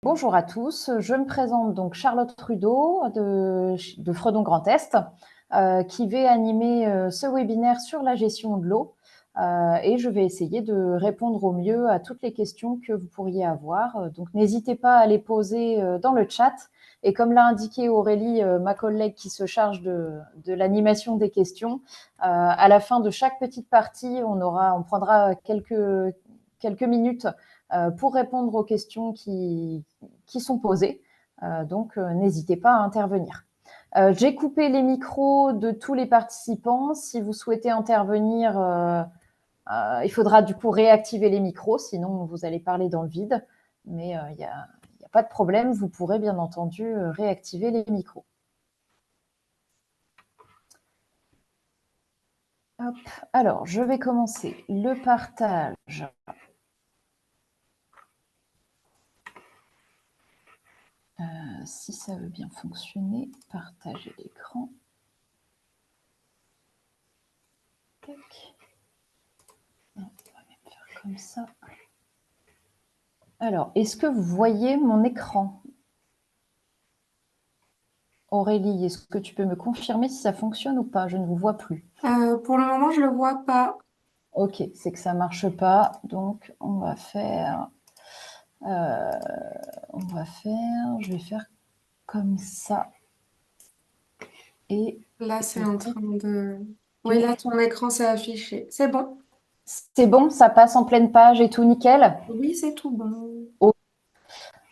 Bonjour à tous, je me présente donc Charlotte Trudeau de Fredon Grand Est, qui vais animer ce webinaire sur la gestion de l'eau et je vais essayer de répondre au mieux à toutes les questions que vous pourriez avoir. Donc n'hésitez pas à les poser dans le chat et comme l'a indiqué Aurélie, ma collègue qui se charge de l'animation des questions, à la fin de chaque petite partie, on prendra quelques minutes pour répondre aux questions qui sont posées. Donc, n'hésitez pas à intervenir. J'ai coupé les micros de tous les participants. Si vous souhaitez intervenir, il faudra du coup réactiver les micros, sinon vous allez parler dans le vide. Mais il n'y a pas de problème, vous pourrez bien entendu réactiver les micros. Hop. Alors, je vais commencer le partage. Si ça veut bien fonctionner, partager l'écran. Tac. On va même faire comme ça. Alors, est-ce que vous voyez mon écran? Aurélie, est-ce que tu peux me confirmer si ça fonctionne ou pas? Je ne vous vois plus. Pour le moment, je le vois pas. Ok, c'est que ça marche pas. Donc, on va faire, je vais faire comme ça. Et Là, c'est en peut-être train de... Oui, que là, ton écran s'est affiché. C'est bon. c'est bon, ça passe en pleine page et tout nickel. Oui, c'est tout bon. Oh.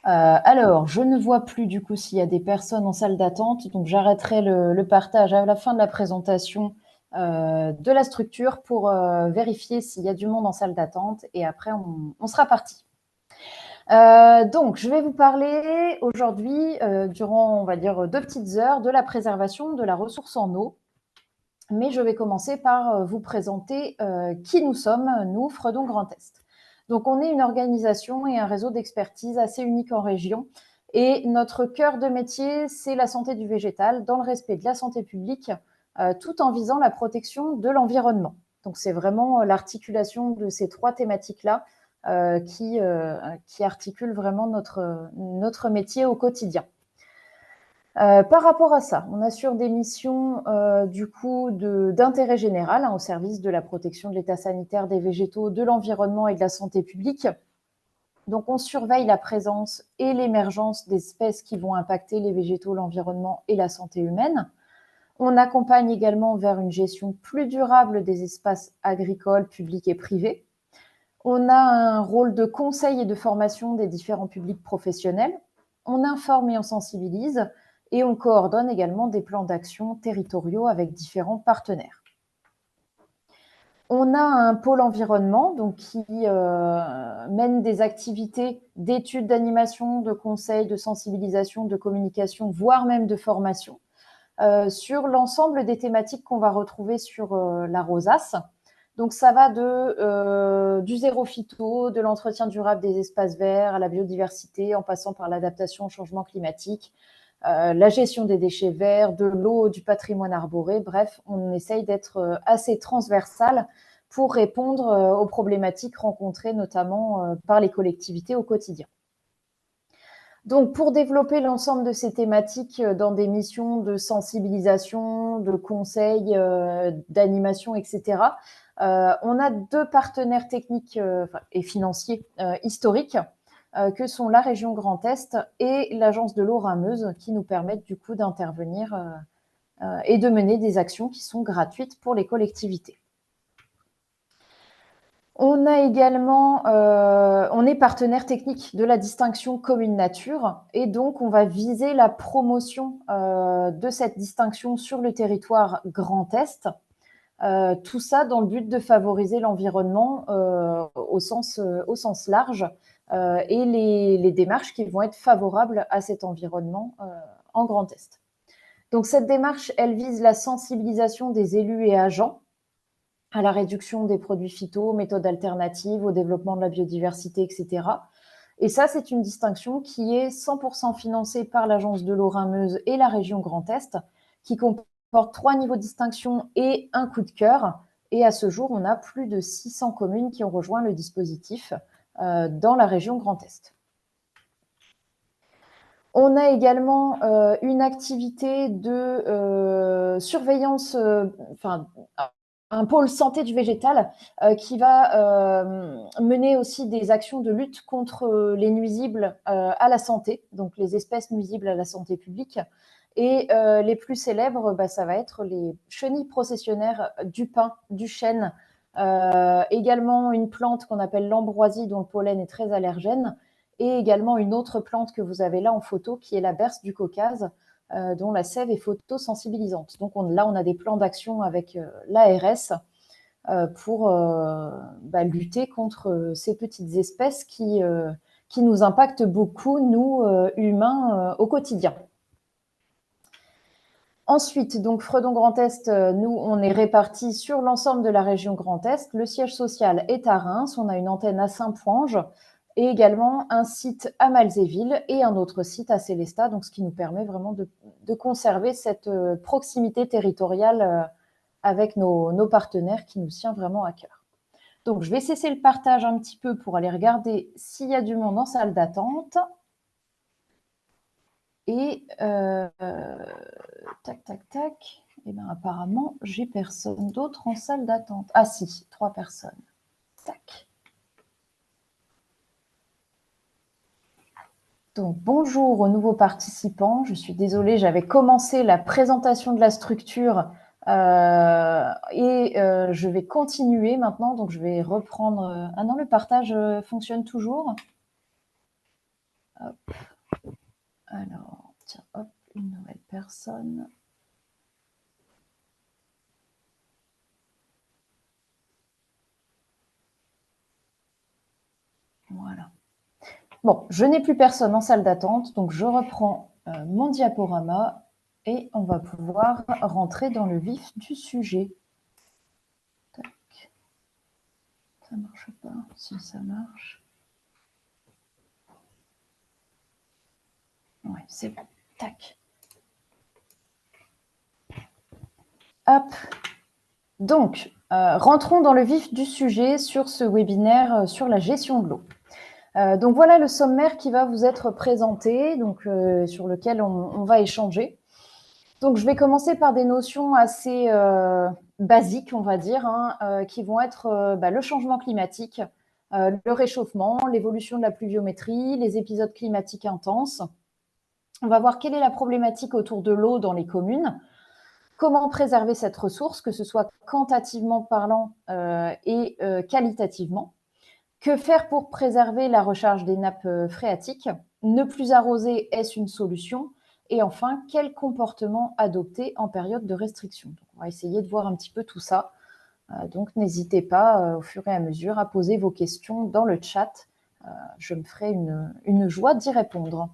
Alors, je ne vois plus du coup s'il y a des personnes en salle d'attente, donc j'arrêterai le partage à la fin de la présentation de la structure pour vérifier s'il y a du monde en salle d'attente et après on sera parti. Donc, je vais vous parler aujourd'hui, durant, on va dire, 2 petites heures, de la préservation de la ressource en eau. Mais je vais commencer par vous présenter qui nous sommes, nous, Fredon Grand Est. Donc, on est une organisation et un réseau d'expertise assez unique en région. Et notre cœur de métier, c'est la santé du végétal, dans le respect de la santé publique, tout en visant la protection de l'environnement. Donc, c'est vraiment l'articulation de ces trois thématiques-là qui articule vraiment notre métier au quotidien. Par rapport à ça, on assure des missions du coup d'intérêt général au service de la protection de l'état sanitaire des végétaux, de l'environnement et de la santé publique. Donc on surveille la présence et l'émergence d'espèces qui vont impacter les végétaux, l'environnement et la santé humaine. On accompagne également vers une gestion plus durable des espaces agricoles, publics et privés. On a un rôle de conseil et de formation des différents publics professionnels. On informe et on sensibilise et on coordonne également des plans d'action territoriaux avec différents partenaires. On a un pôle environnement donc, qui mène des activités d'études, d'animation, de conseil, de sensibilisation, de communication, voire même de formation sur l'ensemble des thématiques qu'on va retrouver sur la rosace. Donc ça va du zéro phyto, de l'entretien durable des espaces verts, à la biodiversité, en passant par l'adaptation au changement climatique, la gestion des déchets verts, de l'eau, du patrimoine arboré. Bref, on essaye d'être assez transversal pour répondre aux problématiques rencontrées notamment par les collectivités au quotidien. Donc, pour développer l'ensemble de ces thématiques dans des missions de sensibilisation, de conseil, d'animation, etc., on a deux partenaires techniques et financiers historiques que sont la région Grand Est et l'agence de l'eau Rameuse qui nous permettent du coup d'intervenir et de mener des actions qui sont gratuites pour les collectivités. On a également, on est partenaire technique de la distinction commune nature et donc on va viser la promotion de cette distinction sur le territoire Grand Est. Tout ça dans le but de favoriser l'environnement au sens large et les démarches qui vont être favorables à cet environnement en Grand Est. Donc cette démarche, elle vise la sensibilisation des élus et agents à la réduction des produits phyto, méthodes alternatives, au développement de la biodiversité, etc. Et ça, c'est une distinction qui est 100% financée par l'Agence de l'eau Rhin-Meuse et la région Grand Est, qui comporte 3 niveaux de distinction et un coup de cœur. Et à ce jour, on a plus de 600 communes qui ont rejoint le dispositif dans la région Grand Est. On a également une activité de surveillance, enfin un pôle santé du végétal qui va mener aussi des actions de lutte contre les nuisibles à la santé, donc les espèces nuisibles à la santé publique. Et les plus célèbres, bah, ça va être les chenilles processionnaires du pin, du chêne, également une plante qu'on appelle l'ambroisie dont le pollen est très allergène, et également une autre plante que vous avez là en photo qui est la berce du Caucase, dont la sève est photosensibilisante. Donc là, on a des plans d'action avec l'ARS pour bah, lutter contre ces petites espèces qui nous impactent beaucoup, nous, humains, au quotidien. Ensuite, donc Fredon Grand Est, nous, on est répartis sur l'ensemble de la région Grand Est. Le siège social est à Reims, on a une antenne à Saint-Poinge et également un site à Malzéville et un autre site à Célestat, donc ce qui nous permet vraiment de conserver cette proximité territoriale avec nos partenaires qui nous tient vraiment à cœur. Donc, je vais cesser le partage un petit peu pour aller regarder s'il y a du monde en salle d'attente. Et tac, tac, tac. Et bien, apparemment, j'ai personne d'autre en salle d'attente. Ah si, 3 personnes. Tac. Donc, bonjour aux nouveaux participants. Je suis désolée, j'avais commencé la présentation de la structure et je vais continuer maintenant. Donc, je vais reprendre. Ah non, le partage fonctionne toujours. Hop. Alors, tiens, hop, une nouvelle personne. Voilà. Bon, je n'ai plus personne en salle d'attente, donc je reprends mon diaporama et on va pouvoir rentrer dans le vif du sujet. Tac. Ça ne marche pas. Si ça marche. Oui, c'est bon. Tac. Hop. Donc, rentrons dans le vif du sujet sur ce webinaire sur la gestion de l'eau. Donc voilà le sommaire qui va vous être présenté, donc, sur lequel on va échanger. Donc je vais commencer par des notions assez basiques, on va dire, qui vont être le changement climatique, le réchauffement, l'évolution de la pluviométrie, les épisodes climatiques intenses. On va voir quelle est la problématique autour de l'eau dans les communes, comment préserver cette ressource, que ce soit quantitativement parlant et qualitativement. Que faire pour préserver la recharge des nappes phréatiques? Ne plus arroser, est-ce une solution? Et enfin, quel comportement adopter en période de restriction? Donc, on va essayer de voir un petit peu tout ça. Donc, n'hésitez pas au fur et à mesure à poser vos questions dans le chat. Je me ferai une joie d'y répondre.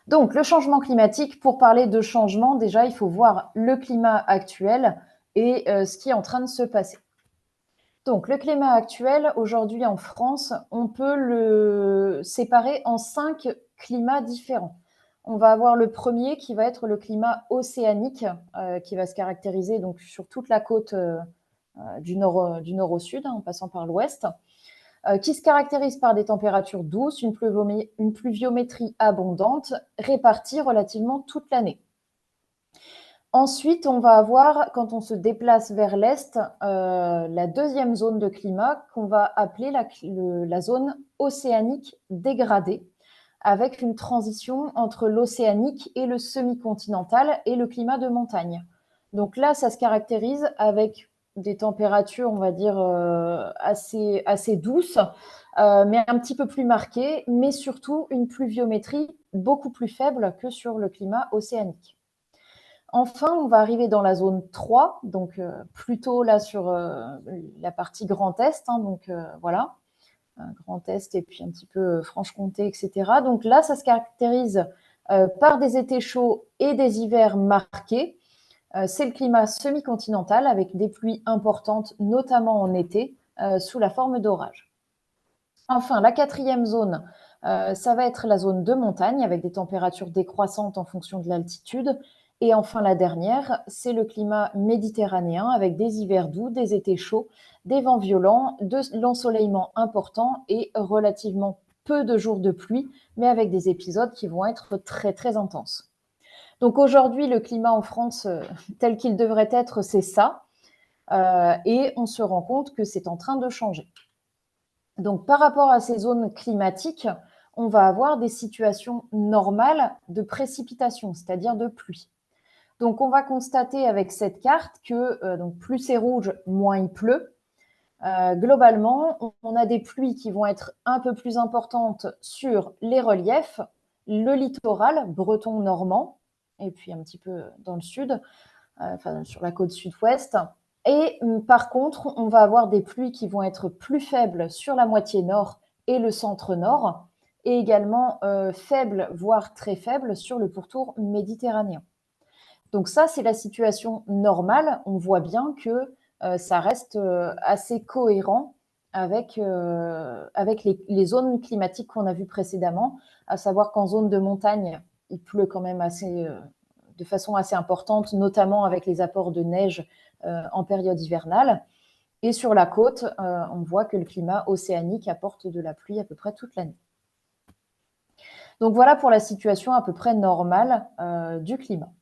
Donc, le changement climatique, pour parler de changement, déjà, il faut voir le climat actuel et ce qui est en train de se passer. Donc, le climat actuel, aujourd'hui en France, on peut le séparer en 5 climats différents. On va avoir le premier qui va être le climat océanique, qui va se caractériser donc sur toute la côte du nord au sud, en passant par l'ouest, qui se caractérise par des températures douces, une pluviométrie abondante, répartie relativement toute l'année. Ensuite, on va avoir, quand on se déplace vers l'est, la deuxième zone de climat qu'on va appeler la zone océanique dégradée, avec une transition entre l'océanique et le semi-continental et le climat de montagne. Donc là, ça se caractérise avec des températures, on va dire, assez douces, mais un petit peu plus marquées, mais surtout une pluviométrie beaucoup plus faible que sur le climat océanique. Enfin, on va arriver dans la zone 3, donc plutôt là sur la partie Grand Est, donc voilà, Grand Est et puis un petit peu Franche-Comté, etc. Donc là, ça se caractérise par des étés chauds et des hivers marqués. C'est le climat semi-continental avec des pluies importantes, notamment en été, sous la forme d'orages. Enfin, la quatrième zone, ça va être la zone de montagne avec des températures décroissantes en fonction de l'altitude. Et enfin, la dernière, c'est le climat méditerranéen avec des hivers doux, des étés chauds, des vents violents, de l'ensoleillement important et relativement peu de jours de pluie, mais avec des épisodes qui vont être très, très intenses. Donc aujourd'hui, le climat en France, tel qu'il devrait être, c'est ça. Et on se rend compte que c'est en train de changer. Donc par rapport à ces zones climatiques, on va avoir des situations normales de précipitation, c'est-à-dire de pluie. Donc on va constater avec cette carte que donc plus c'est rouge, moins il pleut. Globalement, on a des pluies qui vont être un peu plus importantes sur les reliefs, le littoral breton-normand, et puis un petit peu dans le sud, enfin sur la côte sud-ouest. Et par contre, on va avoir des pluies qui vont être plus faibles sur la moitié nord et le centre-nord, et également faibles, voire très faibles, sur le pourtour méditerranéen. Donc ça, c'est la situation normale. On voit bien que ça reste assez cohérent avec les zones climatiques qu'on a vues précédemment, à savoir qu'en zone de montagne, il pleut quand même de façon assez importante, notamment avec les apports de neige en période hivernale. Et sur la côte, on voit que le climat océanique apporte de la pluie à peu près toute l'année. Donc voilà pour la situation à peu près normale du climat.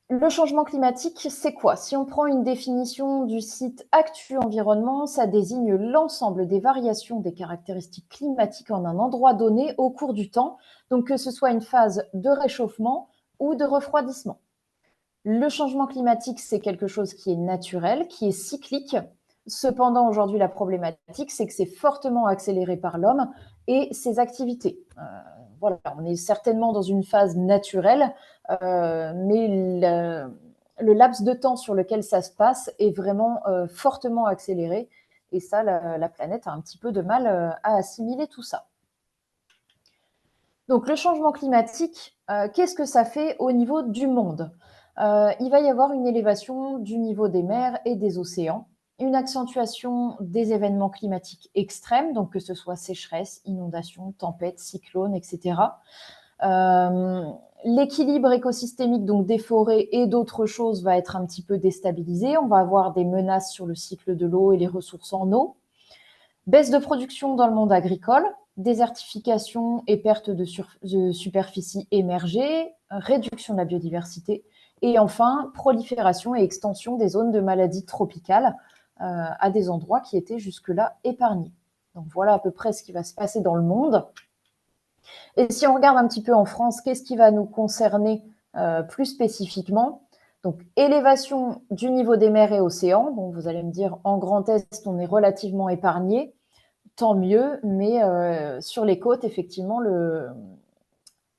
Le changement climatique, c'est quoi? Si on prend une définition du site Actu Environnement, ça désigne l'ensemble des variations des caractéristiques climatiques en un endroit donné au cours du temps, donc que ce soit une phase de réchauffement ou de refroidissement. Le changement climatique, c'est quelque chose qui est naturel, qui est cyclique. Cependant, aujourd'hui, la problématique, c'est que c'est fortement accéléré par l'homme et ses activités. Voilà, on est certainement dans une phase naturelle, mais le laps de temps sur lequel ça se passe est vraiment fortement accéléré. Et ça, la planète a un petit peu de mal à assimiler tout ça. Donc, le changement climatique, qu'est-ce que ça fait au niveau du monde? Il va y avoir une élévation du niveau des mers et des océans, une accentuation des événements climatiques extrêmes, donc que ce soit sécheresse, inondations, tempêtes, cyclones, etc. L'équilibre écosystémique donc des forêts et d'autres choses va être un petit peu déstabilisé. On va avoir des menaces sur le cycle de l'eau et les ressources en eau. Baisse de production dans le monde agricole, désertification et perte de superficie émergées, réduction de la biodiversité, et enfin, prolifération et extension des zones de maladies tropicales à des endroits qui étaient jusque-là épargnés. Donc voilà à peu près ce qui va se passer dans le monde. Et si on regarde un petit peu en France, qu'est-ce qui va nous concerner plus spécifiquement? Donc, élévation du niveau des mers et océans. Bon, vous allez me dire, en Grand Est, on est relativement épargné. Tant mieux, mais sur les côtes, effectivement,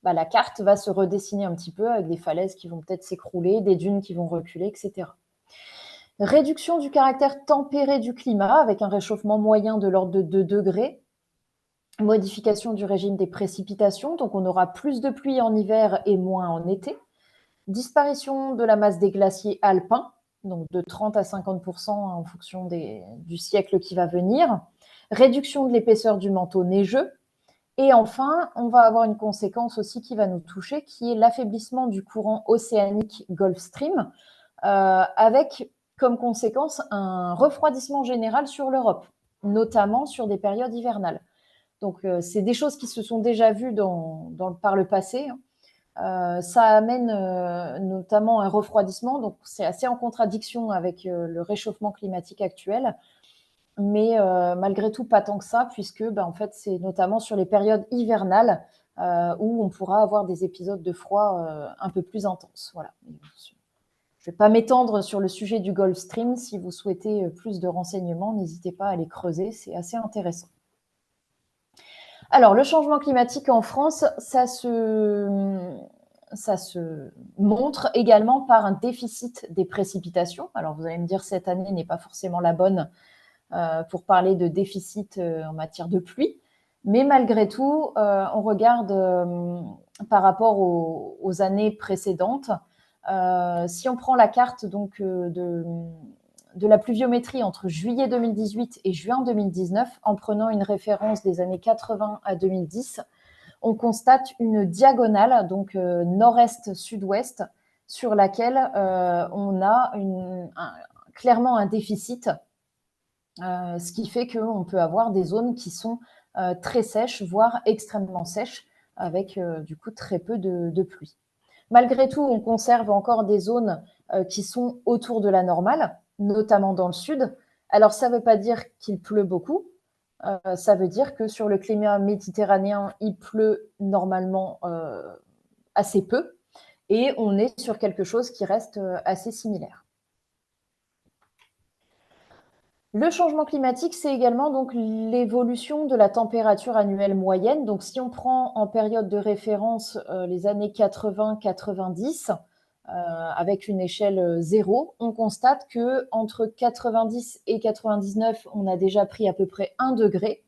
la carte va se redessiner un petit peu avec des falaises qui vont peut-être s'écrouler, des dunes qui vont reculer, etc. Réduction du caractère tempéré du climat avec un réchauffement moyen de l'ordre de 2 degrés. Modification du régime des précipitations, donc on aura plus de pluie en hiver et moins en été. Disparition de la masse des glaciers alpins, donc de 30 à 50% en fonction du siècle qui va venir. Réduction de l'épaisseur du manteau neigeux. Et enfin, on va avoir une conséquence aussi qui va nous toucher, qui est l'affaiblissement du courant océanique Gulf Stream, avec comme conséquence un refroidissement général sur l'Europe, notamment sur des périodes hivernales. Donc, c'est des choses qui se sont déjà vues par le passé. Ça amène notamment un refroidissement, donc c'est assez en contradiction avec le réchauffement climatique actuel, mais malgré tout pas tant que ça, puisque en fait, c'est notamment sur les périodes hivernales où on pourra avoir des épisodes de froid un peu plus intenses. Voilà. Je ne vais pas m'étendre sur le sujet du Gulf Stream. Si vous souhaitez plus de renseignements, n'hésitez pas à les creuser, c'est assez intéressant. Alors, le changement climatique en France, ça se montre également par un déficit des précipitations. Alors, vous allez me dire, cette année n'est pas forcément la bonne pour parler de déficit en matière de pluie. Mais malgré tout, on regarde par rapport aux années précédentes. Si on prend la carte donc, de la pluviométrie entre juillet 2018 et juin 2019, en prenant une référence des années 80 à 2010, on constate une diagonale, donc nord-est-sud-ouest, sur laquelle on a clairement un déficit ce qui fait qu'on peut avoir des zones qui sont très sèches, voire extrêmement sèches, avec du coup très peu de pluie. Malgré tout, on conserve encore des zones qui sont autour de la normale, notamment dans le sud. Alors, ça ne veut pas dire qu'il pleut beaucoup. Ça veut dire que sur le climat méditerranéen, il pleut normalement assez peu. Et on est sur quelque chose qui reste assez similaire. Le changement climatique, c'est également donc l'évolution de la température annuelle moyenne. Donc, si on prend en période de référence les années 80-90, avec une échelle 0, on constate que entre 90 et 99, on a déjà pris à peu près 1 degré.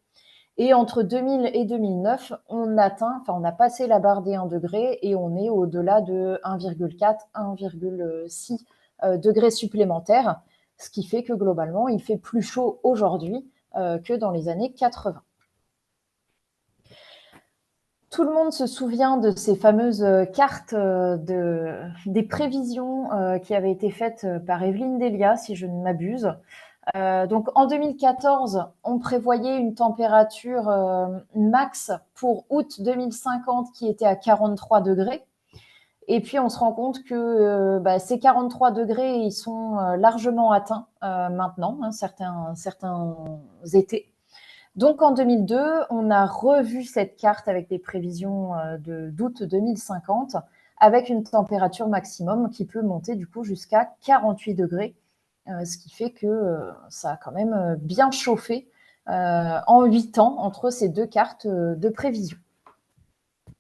Et entre 2000 et 2009, on a passé la barre des 1 degré et on est au-delà de 1,4, 1,6 degrés supplémentaires, ce qui fait que globalement, il fait plus chaud aujourd'hui que dans les années 80. Tout le monde se souvient de ces fameuses cartes des prévisions qui avaient été faites par Evelyne Delia, si je ne m'abuse. Donc en 2014, on prévoyait une température max pour août 2050 qui était à 43 degrés. Et puis on se rend compte que ces 43 degrés, ils sont largement atteints maintenant, hein, certains étés. Donc en 2002, on a revu cette carte avec des prévisions d'août 2050 avec une température maximum qui peut monter du coup jusqu'à 48 degrés, ce qui fait que ça a quand même bien chauffé en 8 ans entre ces deux cartes de prévision.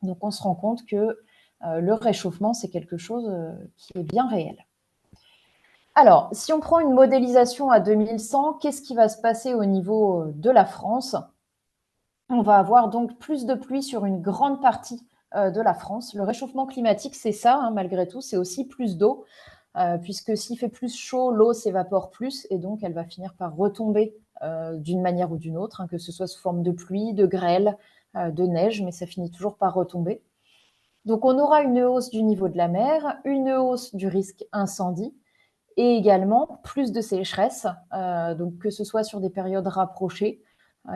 Donc on se rend compte que le réchauffement, c'est quelque chose qui est bien réel. Alors, si on prend une modélisation à 2100, qu'est-ce qui va se passer au niveau de la France ? On va avoir donc plus de pluie sur une grande partie de la France. Le réchauffement climatique, c'est ça, hein, malgré tout, c'est aussi plus d'eau, puisque s'il fait plus chaud, l'eau s'évapore plus et donc elle va finir par retomber d'une manière ou d'une autre, hein, que ce soit sous forme de pluie, de grêle, de neige, mais ça finit toujours par retomber. Donc on aura une hausse du niveau de la mer, une hausse du risque incendie et également plus de sécheresse, donc que ce soit sur des périodes rapprochées,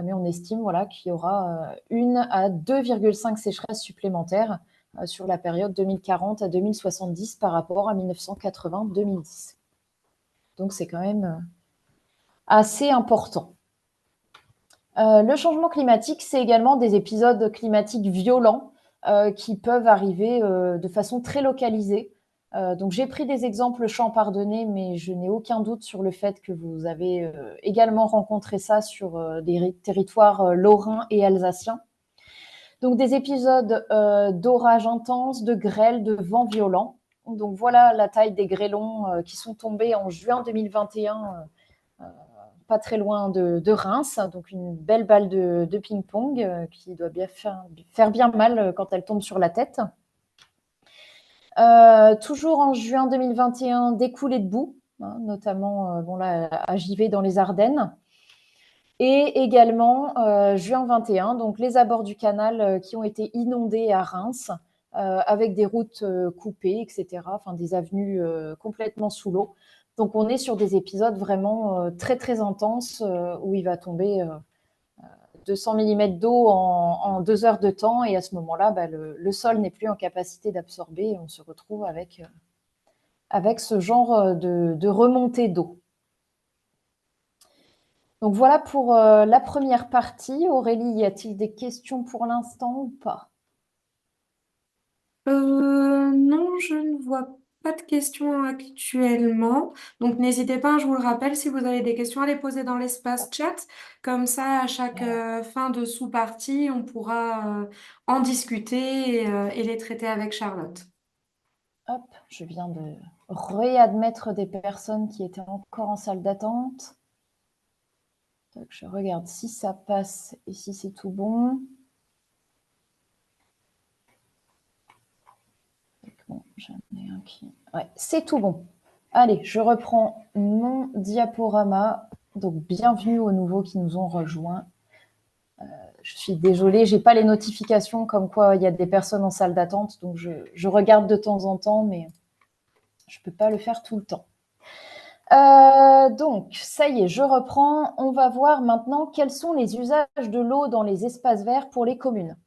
mais on estime voilà, qu'il y aura 1 à 2,5 sécheresses supplémentaires sur la période 2040 à 2070 par rapport à 1980-2010. Donc c'est quand même assez important. Le changement climatique, c'est également des épisodes climatiques violents qui peuvent arriver de façon très localisée. Donc j'ai pris des exemples Champardonnais, mais je n'ai aucun doute sur le fait que vous avez également rencontré ça sur des territoires lorrains et alsaciens. Donc des épisodes d'orage intense, de grêle, de vent violent. Donc voilà la taille des grêlons qui sont tombés en juin 2021 pas très loin de Reims, donc une belle balle de ping-pong qui doit bien faire bien mal quand elle tombe sur la tête. Toujours en juin 2021, des coulées de boue, hein, notamment à Givet dans les Ardennes. Et également, juin 21, donc les abords du canal qui ont été inondés à Reims, avec des routes coupées, etc., enfin des avenues complètement sous l'eau. Donc on est sur des épisodes vraiment très très intenses où il va tomber 200 mm d'eau en 2 heures de temps et à ce moment-là, le sol n'est plus en capacité d'absorber et on se retrouve avec ce genre de remontée d'eau. Donc voilà pour la première partie. Aurélie, y a-t-il des questions pour l'instant ou pas? Non, je ne vois pas de questions actuellement. Donc, n'hésitez pas, je vous le rappelle, si vous avez des questions, à les poser dans l'espace chat. Comme ça, à chaque fin de sous-partie, on pourra en discuter et les traiter avec Charlotte. Hop, je viens de réadmettre des personnes qui étaient encore en salle d'attente. Donc, je regarde si ça passe et si c'est tout bon. Bon, j'en ai un qui... Ouais, c'est tout bon. Allez, je reprends mon diaporama. Donc, bienvenue aux nouveaux qui nous ont rejoints. Je suis désolée, je n'ai pas les notifications comme quoi il y a des personnes en salle d'attente. Donc, je regarde de temps en temps, mais je ne peux pas le faire tout le temps. Donc, ça y est, je reprends. On va voir maintenant quels sont les usages de l'eau dans les espaces verts pour les communes.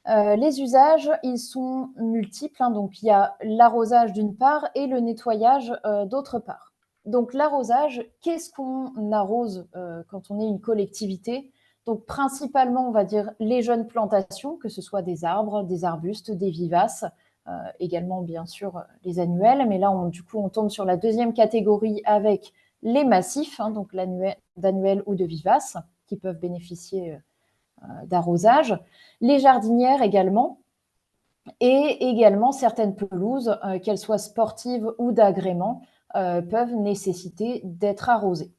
Les usages, ils sont multiples, hein, donc il y a l'arrosage d'une part et le nettoyage d'autre part. Donc l'arrosage, qu'est-ce qu'on arrose quand on est une collectivité? Donc principalement, on va dire les jeunes plantations, que ce soit des arbres, des arbustes, des vivaces, également bien sûr les annuels, mais là du coup on tombe sur la deuxième catégorie avec les massifs, hein, donc d'annuels ou de vivaces, qui peuvent bénéficier d'arrosage, les jardinières également, et également certaines pelouses, qu'elles soient sportives ou d'agrément, peuvent nécessiter d'être arrosées.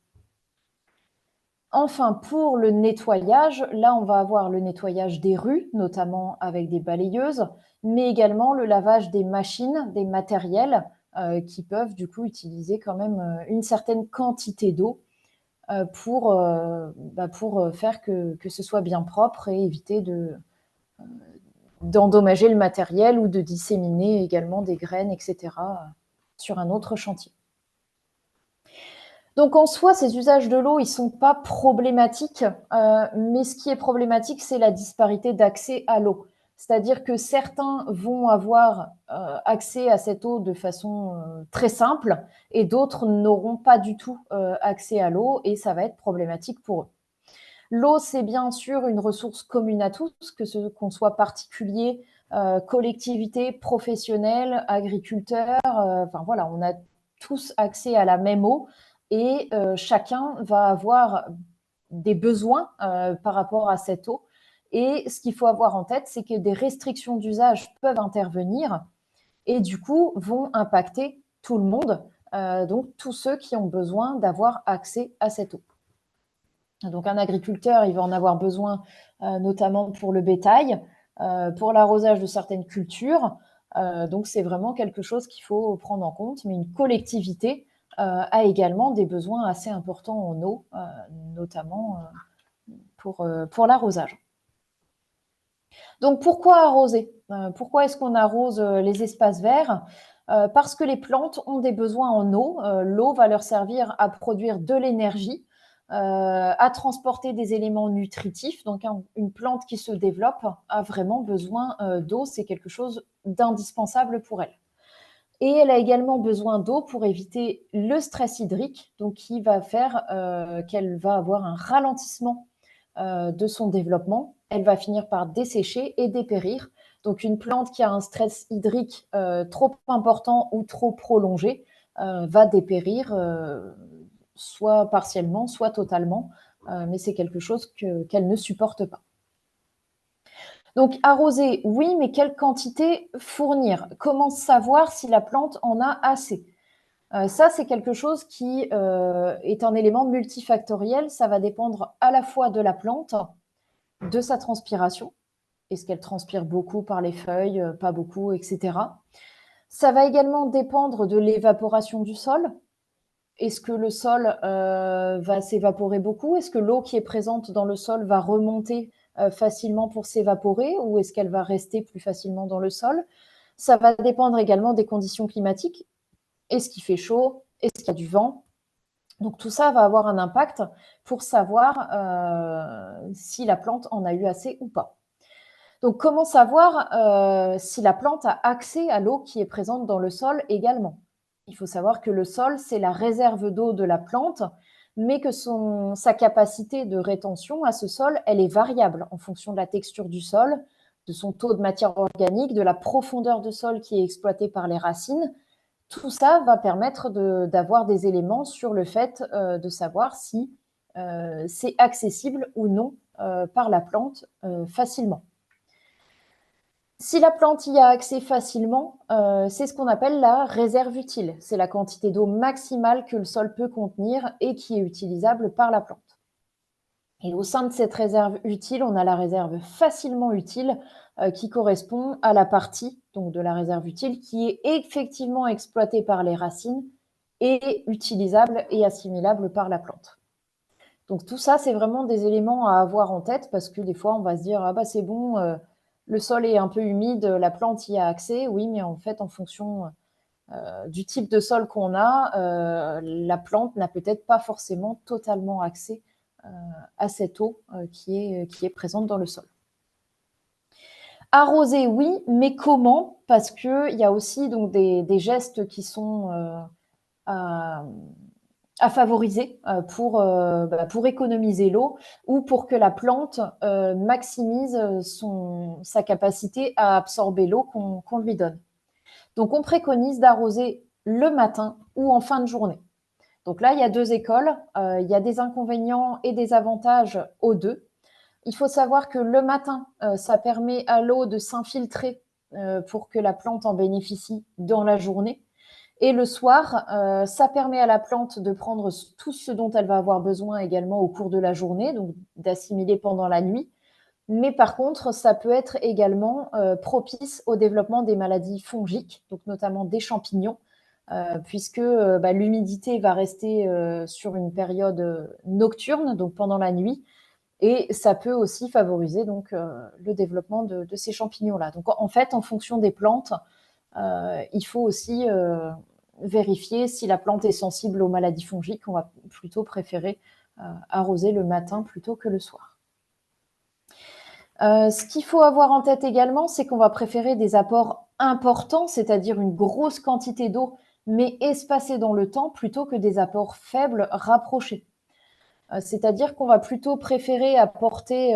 Enfin, pour le nettoyage, là, on va avoir le nettoyage des rues, notamment avec des balayeuses, mais également le lavage des machines, des matériels, qui peuvent du coup utiliser quand même une certaine quantité d'eau pour faire que ce soit bien propre et éviter d'endommager le matériel ou de disséminer également des graines, etc., sur un autre chantier. Donc en soi, ces usages de l'eau, ils ne sont pas problématiques, mais ce qui est problématique, c'est la disparité d'accès à l'eau. C'est-à-dire que certains vont avoir accès à cette eau de façon très simple et d'autres n'auront pas du tout accès à l'eau et ça va être problématique pour eux. L'eau, c'est bien sûr une ressource commune à tous, qu'on soit particulier, collectivité, professionnel, agriculteur, enfin voilà, on a tous accès à la même eau et chacun va avoir des besoins par rapport à cette eau. Et ce qu'il faut avoir en tête, c'est que des restrictions d'usage peuvent intervenir et du coup vont impacter tout le monde, donc tous ceux qui ont besoin d'avoir accès à cette eau. Donc un agriculteur, il va en avoir besoin notamment pour le bétail, pour l'arrosage de certaines cultures. Donc c'est vraiment quelque chose qu'il faut prendre en compte. Mais une collectivité a également des besoins assez importants en eau, notamment pour l'arrosage. Donc pourquoi arroser? Pourquoi est-ce qu'on arrose les espaces verts? Parce que les plantes ont des besoins en eau. L'eau va leur servir à produire de l'énergie, à transporter des éléments nutritifs. Donc une plante qui se développe a vraiment besoin d'eau. C'est quelque chose d'indispensable pour elle. Et elle a également besoin d'eau pour éviter le stress hydrique, donc qui va faire qu'elle va avoir un ralentissement de son développement. Elle va finir par dessécher et dépérir. Donc une plante qui a un stress hydrique trop important ou trop prolongé va dépérir, soit partiellement, soit totalement, mais c'est quelque chose qu'elle ne supporte pas. Donc arroser, oui, mais quelle quantité fournir? Comment savoir si la plante en a assez? Ça, c'est quelque chose qui est un élément multifactoriel. Ça va dépendre à la fois de la plante, de sa transpiration. Est-ce qu'elle transpire beaucoup par les feuilles, pas beaucoup, etc. Ça va également dépendre de l'évaporation du sol. Est-ce que le sol va s'évaporer beaucoup? Est-ce que l'eau qui est présente dans le sol va remonter facilement pour s'évaporer ou est-ce qu'elle va rester plus facilement dans le sol? Ça va dépendre également des conditions climatiques. Est-ce qu'il fait chaud? Est-ce qu'il y a du vent? Donc tout ça va avoir un impact pour savoir si la plante en a eu assez ou pas. Donc comment savoir si la plante a accès à l'eau qui est présente dans le sol également? Il faut savoir que le sol, c'est la réserve d'eau de la plante, mais que sa capacité de rétention à ce sol, elle est variable en fonction de la texture du sol, de son taux de matière organique, de la profondeur de sol qui est exploitée par les racines. Tout ça va permettre d'avoir des éléments sur le fait de savoir si c'est accessible ou non par la plante facilement. Si la plante y a accès facilement, c'est ce qu'on appelle la réserve utile. C'est la quantité d'eau maximale que le sol peut contenir et qui est utilisable par la plante. Et au sein de cette réserve utile, on a la réserve facilement utile qui correspond à la partie donc, de la réserve utile qui est effectivement exploitée par les racines et utilisable et assimilable par la plante. Donc tout ça, c'est vraiment des éléments à avoir en tête parce que des fois, on va se dire, ah bah c'est bon, le sol est un peu humide, la plante y a accès. Oui, mais en fait, en fonction du type de sol qu'on a, la plante n'a peut-être pas forcément totalement accès à cette eau qui est présente dans le sol. Arroser, oui, mais comment? Parce qu'il y a aussi donc, des gestes qui sont à favoriser pour économiser l'eau ou pour que la plante maximise sa capacité à absorber l'eau qu'on lui donne. Donc, on préconise d'arroser le matin ou en fin de journée. Donc là, il y a deux écoles. Il y a des inconvénients et des avantages aux deux. Il faut savoir que le matin, ça permet à l'eau de s'infiltrer pour que la plante en bénéficie dans la journée. Et le soir, ça permet à la plante de prendre tout ce dont elle va avoir besoin également au cours de la journée, donc d'assimiler pendant la nuit. Mais par contre, ça peut être également propice au développement des maladies fongiques, donc notamment des champignons, puisque l'humidité va rester sur une période nocturne, donc pendant la nuit, et ça peut aussi favoriser donc le développement de ces champignons-là. Donc en fait, en fonction des plantes, il faut aussi vérifier si la plante est sensible aux maladies fongiques. On va plutôt préférer arroser le matin plutôt que le soir. Ce qu'il faut avoir en tête également, c'est qu'on va préférer des apports importants, c'est-à-dire une grosse quantité d'eau, mais espacée dans le temps, plutôt que des apports faibles, rapprochés. C'est-à-dire qu'on va plutôt préférer apporter,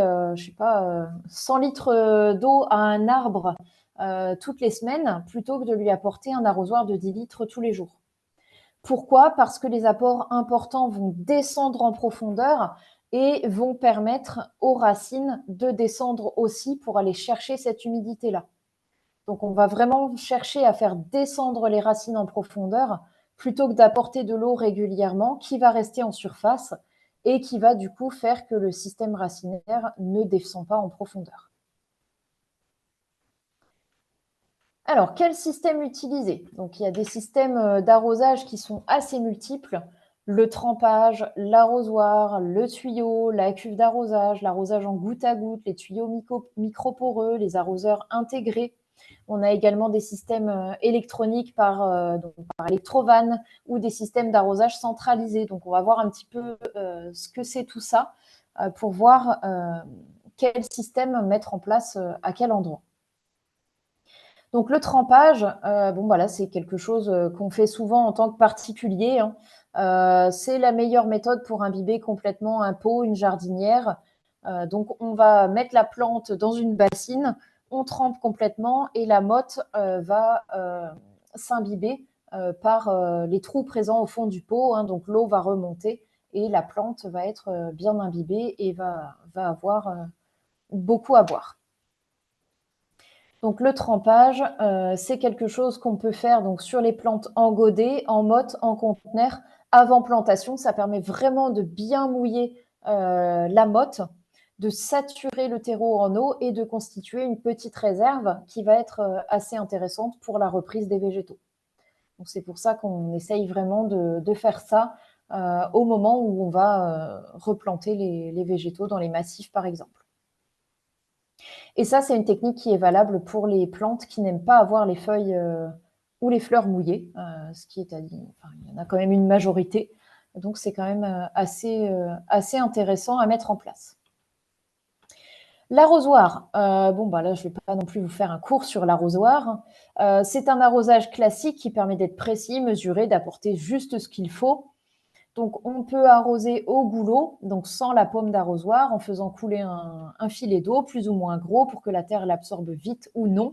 100 litres d'eau à un arbre toutes les semaines, plutôt que de lui apporter un arrosoir de 10 litres tous les jours. Pourquoi? Parce que les apports importants vont descendre en profondeur et vont permettre aux racines de descendre aussi pour aller chercher cette humidité-là. Donc, on va vraiment chercher à faire descendre les racines en profondeur plutôt que d'apporter de l'eau régulièrement qui va rester en surface et qui va du coup faire que le système racinaire ne descend pas en profondeur. Alors, quel système utiliser? Donc, il y a des systèmes d'arrosage qui sont assez multiples. Le trempage, l'arrosoir, le tuyau, la cuve d'arrosage, l'arrosage en goutte à goutte, les tuyaux microporeux, les arroseurs intégrés. On a également des systèmes électroniques par électrovanne ou des systèmes d'arrosage centralisés. Donc, on va voir un petit peu ce que c'est tout ça pour voir quel système mettre en place à quel endroit. Donc le trempage, c'est quelque chose qu'on fait souvent en tant que particulier, hein. C'est la meilleure méthode pour imbiber complètement un pot, une jardinière. Donc on va mettre la plante dans une bassine, on trempe complètement et la motte va s'imbiber par les trous présents au fond du pot, hein. Donc l'eau va remonter et la plante va être bien imbibée et va avoir beaucoup à boire. Donc le trempage, c'est quelque chose qu'on peut faire donc, sur les plantes en godet, en motte, en conteneur, avant plantation. Ça permet vraiment de bien mouiller la motte, de saturer le terreau en eau et de constituer une petite réserve qui va être assez intéressante pour la reprise des végétaux. Donc c'est pour ça qu'on essaye vraiment de faire ça au moment où on va replanter les végétaux dans les massifs, par exemple. Et ça, c'est une technique qui est valable pour les plantes qui n'aiment pas avoir les feuilles ou les fleurs mouillées, ce qui est il y en a quand même une majorité. Donc, c'est quand même assez intéressant à mettre en place. L'arrosoir, là, je ne vais pas non plus vous faire un cours sur l'arrosoir. C'est un arrosage classique qui permet d'être précis, mesuré, d'apporter juste ce qu'il faut. Donc, on peut arroser au goulot, donc sans la paume d'arrosoir, en faisant couler un filet d'eau plus ou moins gros pour que la terre l'absorbe vite ou non.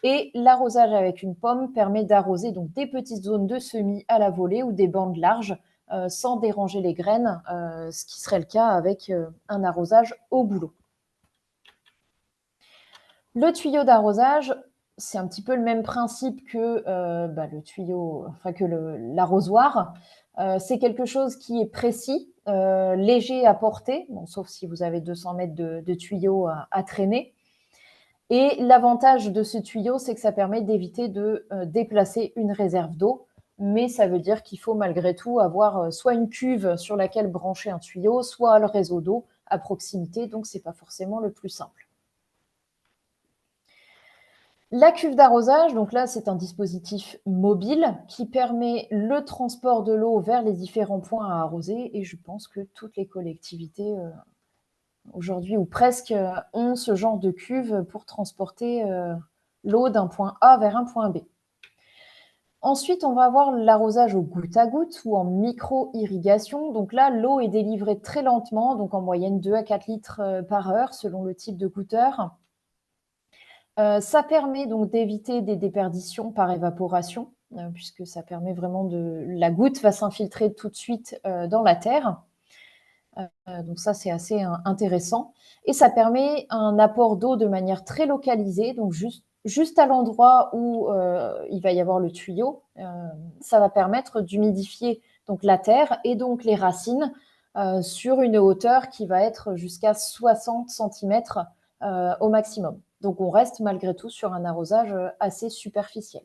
Et l'arrosage avec une paume permet d'arroser donc des petites zones de semis à la volée ou des bandes larges sans déranger les graines, ce qui serait le cas avec un arrosage au goulot. Le tuyau d'arrosage, c'est un petit peu le même principe que le tuyau, que l'arrosoir. C'est quelque chose qui est précis, léger à porter, sauf si vous avez 200 mètres de tuyau à traîner. Et l'avantage de ce tuyau, c'est que ça permet d'éviter de déplacer une réserve d'eau, mais ça veut dire qu'il faut malgré tout avoir soit une cuve sur laquelle brancher un tuyau, soit le réseau d'eau à proximité, donc ce n'est pas forcément le plus simple. La cuve d'arrosage, donc là, c'est un dispositif mobile qui permet le transport de l'eau vers les différents points à arroser. Et je pense que toutes les collectivités aujourd'hui, ou presque, ont ce genre de cuve pour transporter l'eau d'un point A vers un point B. Ensuite, on va avoir l'arrosage au goutte à goutte ou en micro-irrigation. Donc là, l'eau est délivrée très lentement, donc en moyenne 2 à 4 litres par heure selon le type de goutteur. Ça permet donc d'éviter des déperditions par évaporation, puisque ça permet vraiment la goutte va s'infiltrer tout de suite dans la terre. Donc ça, c'est assez intéressant. Et ça permet un apport d'eau de manière très localisée, donc juste à l'endroit où il va y avoir le tuyau. Ça va permettre d'humidifier donc la terre et donc les racines sur une hauteur qui va être jusqu'à 60 cm au maximum. Donc on reste malgré tout sur un arrosage assez superficiel.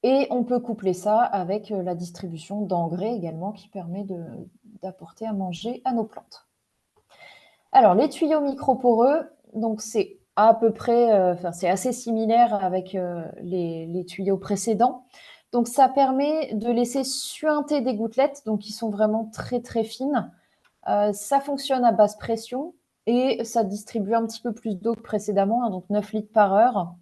Et on peut coupler ça avec la distribution d'engrais également qui permet d'apporter à manger à nos plantes. Alors, les tuyaux microporeux, donc c'est à peu près, c'est assez similaire avec les tuyaux précédents. Donc, ça permet de laisser suinter des gouttelettes, donc qui sont vraiment très très fines. Ça fonctionne à basse pression et ça distribue un petit peu plus d'eau que précédemment, hein, donc 9 litres par heure,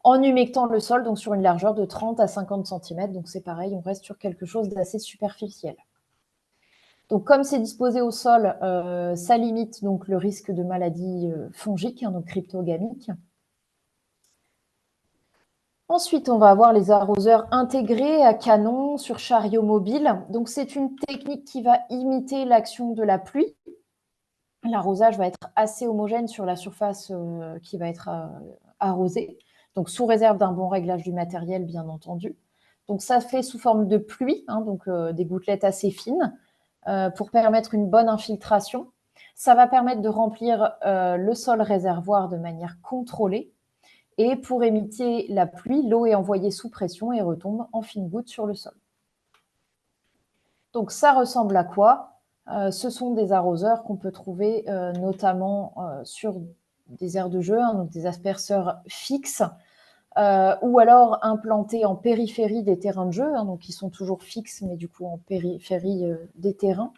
en humectant le sol, donc sur une largeur de 30 à 50 cm. Donc c'est pareil, on reste sur quelque chose d'assez superficiel. Donc comme c'est disposé au sol, ça limite donc le risque de maladies fongiques, hein, donc cryptogamiques. Ensuite, on va avoir les arroseurs intégrés à canon sur chariot mobile. Donc c'est une technique qui va imiter l'action de la pluie. L'arrosage va être assez homogène sur la surface qui va être arrosée, donc sous réserve d'un bon réglage du matériel, bien entendu. Donc ça fait sous forme de pluie, hein, donc des gouttelettes assez fines pour permettre une bonne infiltration. Ça va permettre de remplir le sol réservoir de manière contrôlée. Et pour imiter la pluie, l'eau est envoyée sous pression et retombe en fines gouttes sur le sol. Donc ça ressemble à quoi? Ce sont des arroseurs qu'on peut trouver notamment sur des aires de jeu, hein, donc des asperceurs fixes, ou alors implantés en périphérie des terrains de jeu, hein, donc qui sont toujours fixes, mais du coup en périphérie des terrains.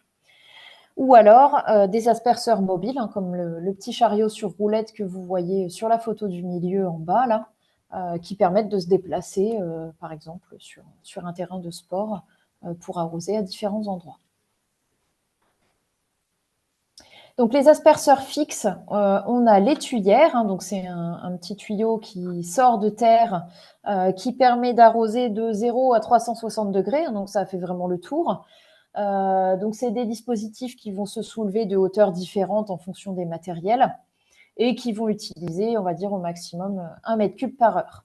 Ou alors des asperceurs mobiles, hein, comme le petit chariot sur roulette que vous voyez sur la photo du milieu en bas, là, qui permettent de se déplacer, par exemple, sur un terrain de sport pour arroser à différents endroits. Donc les asperceurs fixes, on a l'étuyère, hein, donc c'est un petit tuyau qui sort de terre, qui permet d'arroser de 0 à 360 degrés, hein, donc ça fait vraiment le tour. Donc c'est des dispositifs qui vont se soulever de hauteurs différentes en fonction des matériels et qui vont utiliser, on va dire, au maximum 1 mètre cube par heure.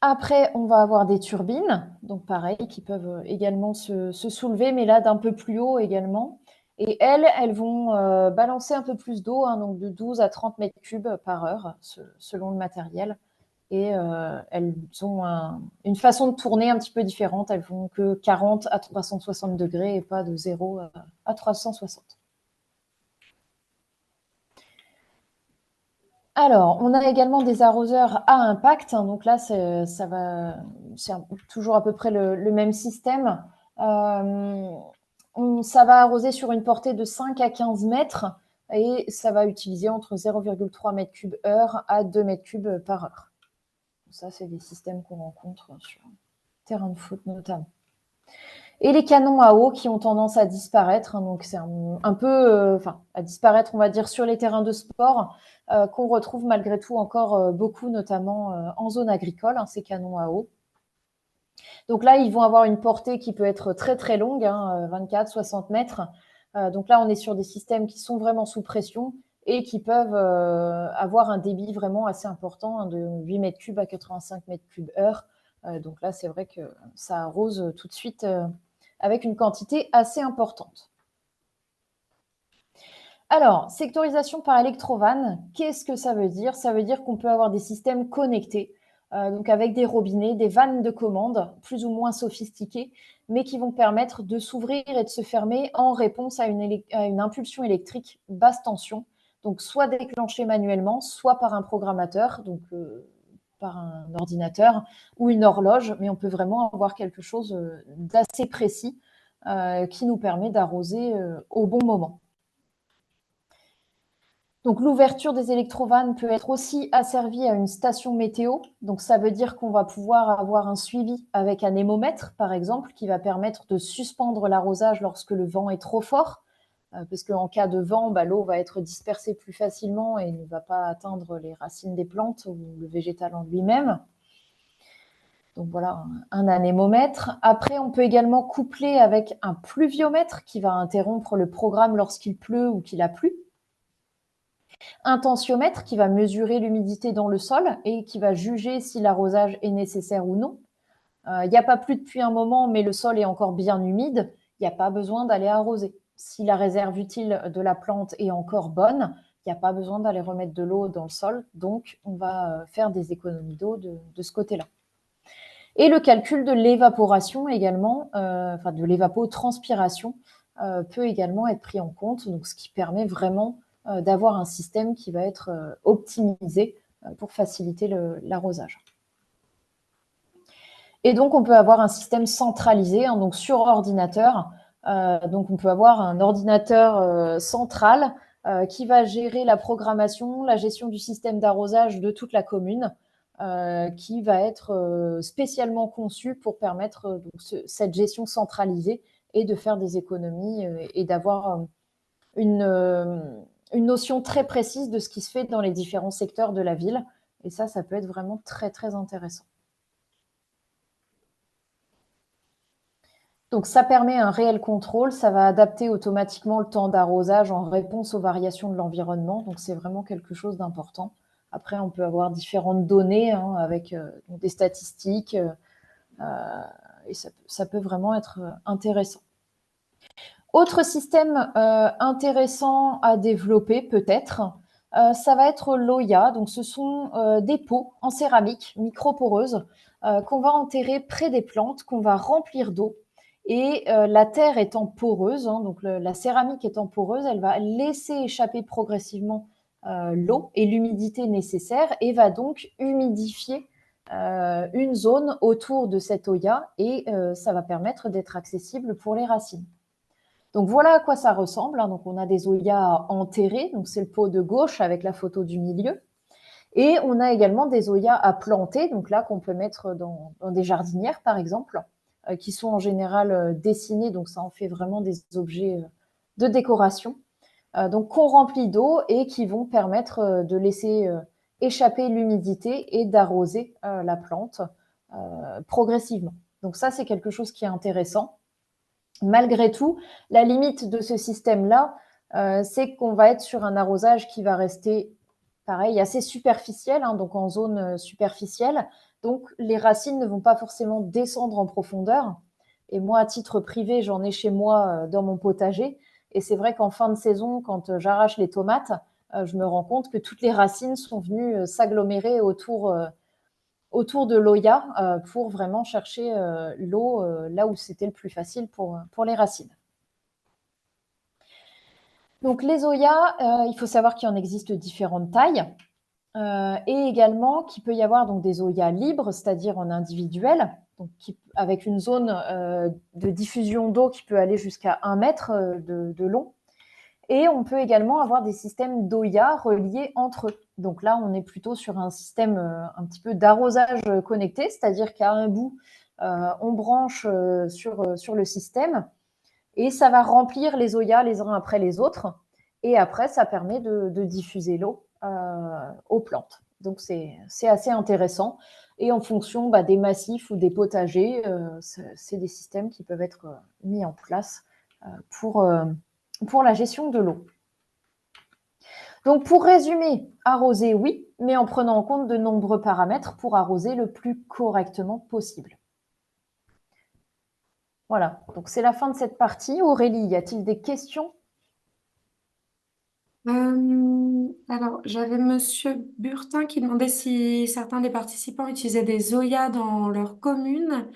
Après, on va avoir des turbines, donc pareil, qui peuvent également se soulever, mais là d'un peu plus haut également. Et elles vont balancer un peu plus d'eau, hein, donc de 12 à 30 mètres cubes par heure, selon le matériel. Et elles ont une façon de tourner un petit peu différente. Elles font que 40 à 360 degrés et pas de 0 à 360. Alors, on a également des arroseurs à impact. Hein, donc là, c'est toujours à peu près le même système. Ça va arroser sur une portée de 5 à 15 mètres et ça va utiliser entre 0,3 mètres cubes heure à 2 mètres cubes par heure. Ça, c'est des systèmes qu'on rencontre sur terrain de foot notamment. Et les canons à eau qui ont tendance à disparaître, hein, donc c'est un peu, à disparaître, on va dire, sur les terrains de sport, qu'on retrouve malgré tout encore beaucoup, notamment en zone agricole, hein, ces canons à eau. Donc là, ils vont avoir une portée qui peut être très très longue, hein, 24, 60 mètres. Donc là, on est sur des systèmes qui sont vraiment sous pression et qui peuvent avoir un débit vraiment assez important, hein, de 8 mètres cubes à 85 mètres cubes heure. Donc là, c'est vrai que ça arrose tout de suite avec une quantité assez importante. Alors, sectorisation par électrovanne, qu'est-ce que ça veut dire? Ça veut dire qu'on peut avoir des systèmes connectés, donc avec des robinets, des vannes de commande plus ou moins sophistiquées, mais qui vont permettre de s'ouvrir et de se fermer en réponse à une impulsion électrique basse tension. donc soit déclenché manuellement, soit par un programmateur, donc par un ordinateur ou une horloge, mais on peut vraiment avoir quelque chose d'assez précis qui nous permet d'arroser au bon moment. Donc l'ouverture des électrovannes peut être aussi asservie à une station météo. Donc ça veut dire qu'on va pouvoir avoir un suivi avec un hémomètre, par exemple, qui va permettre de suspendre l'arrosage lorsque le vent est trop fort. Parce qu'en cas de vent, l'eau va être dispersée plus facilement et ne va pas atteindre les racines des plantes ou le végétal en lui-même. Donc voilà, un anémomètre. Après, on peut également coupler avec un pluviomètre qui va interrompre le programme lorsqu'il pleut ou qu'il a plu. Un tensiomètre qui va mesurer l'humidité dans le sol et qui va juger si l'arrosage est nécessaire ou non. Il n'y a pas plu depuis un moment, mais le sol est encore bien humide, il n'y a pas besoin d'aller arroser. Si la réserve utile de la plante est encore bonne, il n'y a pas besoin d'aller remettre de l'eau dans le sol, donc on va faire des économies d'eau de ce côté-là. Et le calcul de l'évaporation également, enfin de l'évapotranspiration, peut également être pris en compte, donc ce qui permet vraiment d'avoir un système qui va être optimisé pour faciliter l'arrosage. Et donc, on peut avoir un système centralisé, hein, donc sur ordinateur. Donc, on peut avoir un ordinateur central qui va gérer la programmation, la gestion du système d'arrosage de toute la commune, qui va être spécialement conçu pour permettre cette gestion centralisée et de faire des économies et d'avoir une notion très précise de ce qui se fait dans les différents secteurs de la ville. Et ça peut être vraiment très, très intéressant. Donc ça permet un réel contrôle, ça va adapter automatiquement le temps d'arrosage en réponse aux variations de l'environnement, donc c'est vraiment quelque chose d'important. Après, on peut avoir différentes données hein, avec des statistiques et ça peut vraiment être intéressant. Autre système intéressant à développer peut-être, ça va être l'Oya. Donc ce sont des pots en céramique microporeuses qu'on va enterrer près des plantes, qu'on va remplir d'eau. Et la terre étant poreuse, hein, donc la céramique étant poreuse, elle va laisser échapper progressivement l'eau et l'humidité nécessaire et va donc humidifier une zone autour de cette Oya et ça va permettre d'être accessible pour les racines. Donc voilà à quoi ça ressemble. Hein. Donc on a des oyas enterrés, donc c'est le pot de gauche avec la photo du milieu. Et on a également des oyas à planter, donc là qu'on peut mettre dans des jardinières par exemple, qui sont en général dessinés, donc ça en fait vraiment des objets de décoration. Donc qu'on remplit d'eau et qui vont permettre de laisser échapper l'humidité et d'arroser la plante progressivement. Donc ça c'est quelque chose qui est intéressant. Malgré tout, la limite de ce système-là, c'est qu'on va être sur un arrosage qui va rester, pareil, assez superficiel, hein, donc en zone superficielle. Donc, les racines ne vont pas forcément descendre en profondeur. Et moi, à titre privé, j'en ai chez moi dans mon potager. Et c'est vrai qu'en fin de saison, quand j'arrache les tomates, je me rends compte que toutes les racines sont venues s'agglomérer autour de l'Oya pour vraiment chercher l'eau là où c'était le plus facile pour les racines. Donc les Oyas, il faut savoir qu'il en existe différentes tailles et également qu'il peut y avoir donc des Oyas libres, c'est-à-dire en individuel, donc avec une zone de diffusion d'eau qui peut aller jusqu'à 1 mètre de long. Et on peut également avoir des systèmes d'Oya reliés entre eux. Donc là, on est plutôt sur un système un petit peu d'arrosage connecté, c'est-à-dire qu'à un bout, on branche sur le système et ça va remplir les Oyas les uns après les autres. Et après, ça permet de diffuser l'eau aux plantes. Donc c'est assez intéressant. Et en fonction des massifs ou des potagers, c'est des systèmes qui peuvent être mis en place pour la gestion de l'eau. Donc pour résumer, arroser oui, mais en prenant en compte de nombreux paramètres pour arroser le plus correctement possible. Voilà, donc c'est la fin de cette partie. Aurélie, y a-t-il des questions? Alors, j'avais Monsieur Burtin qui demandait si certains des participants utilisaient des Oyas dans leur commune.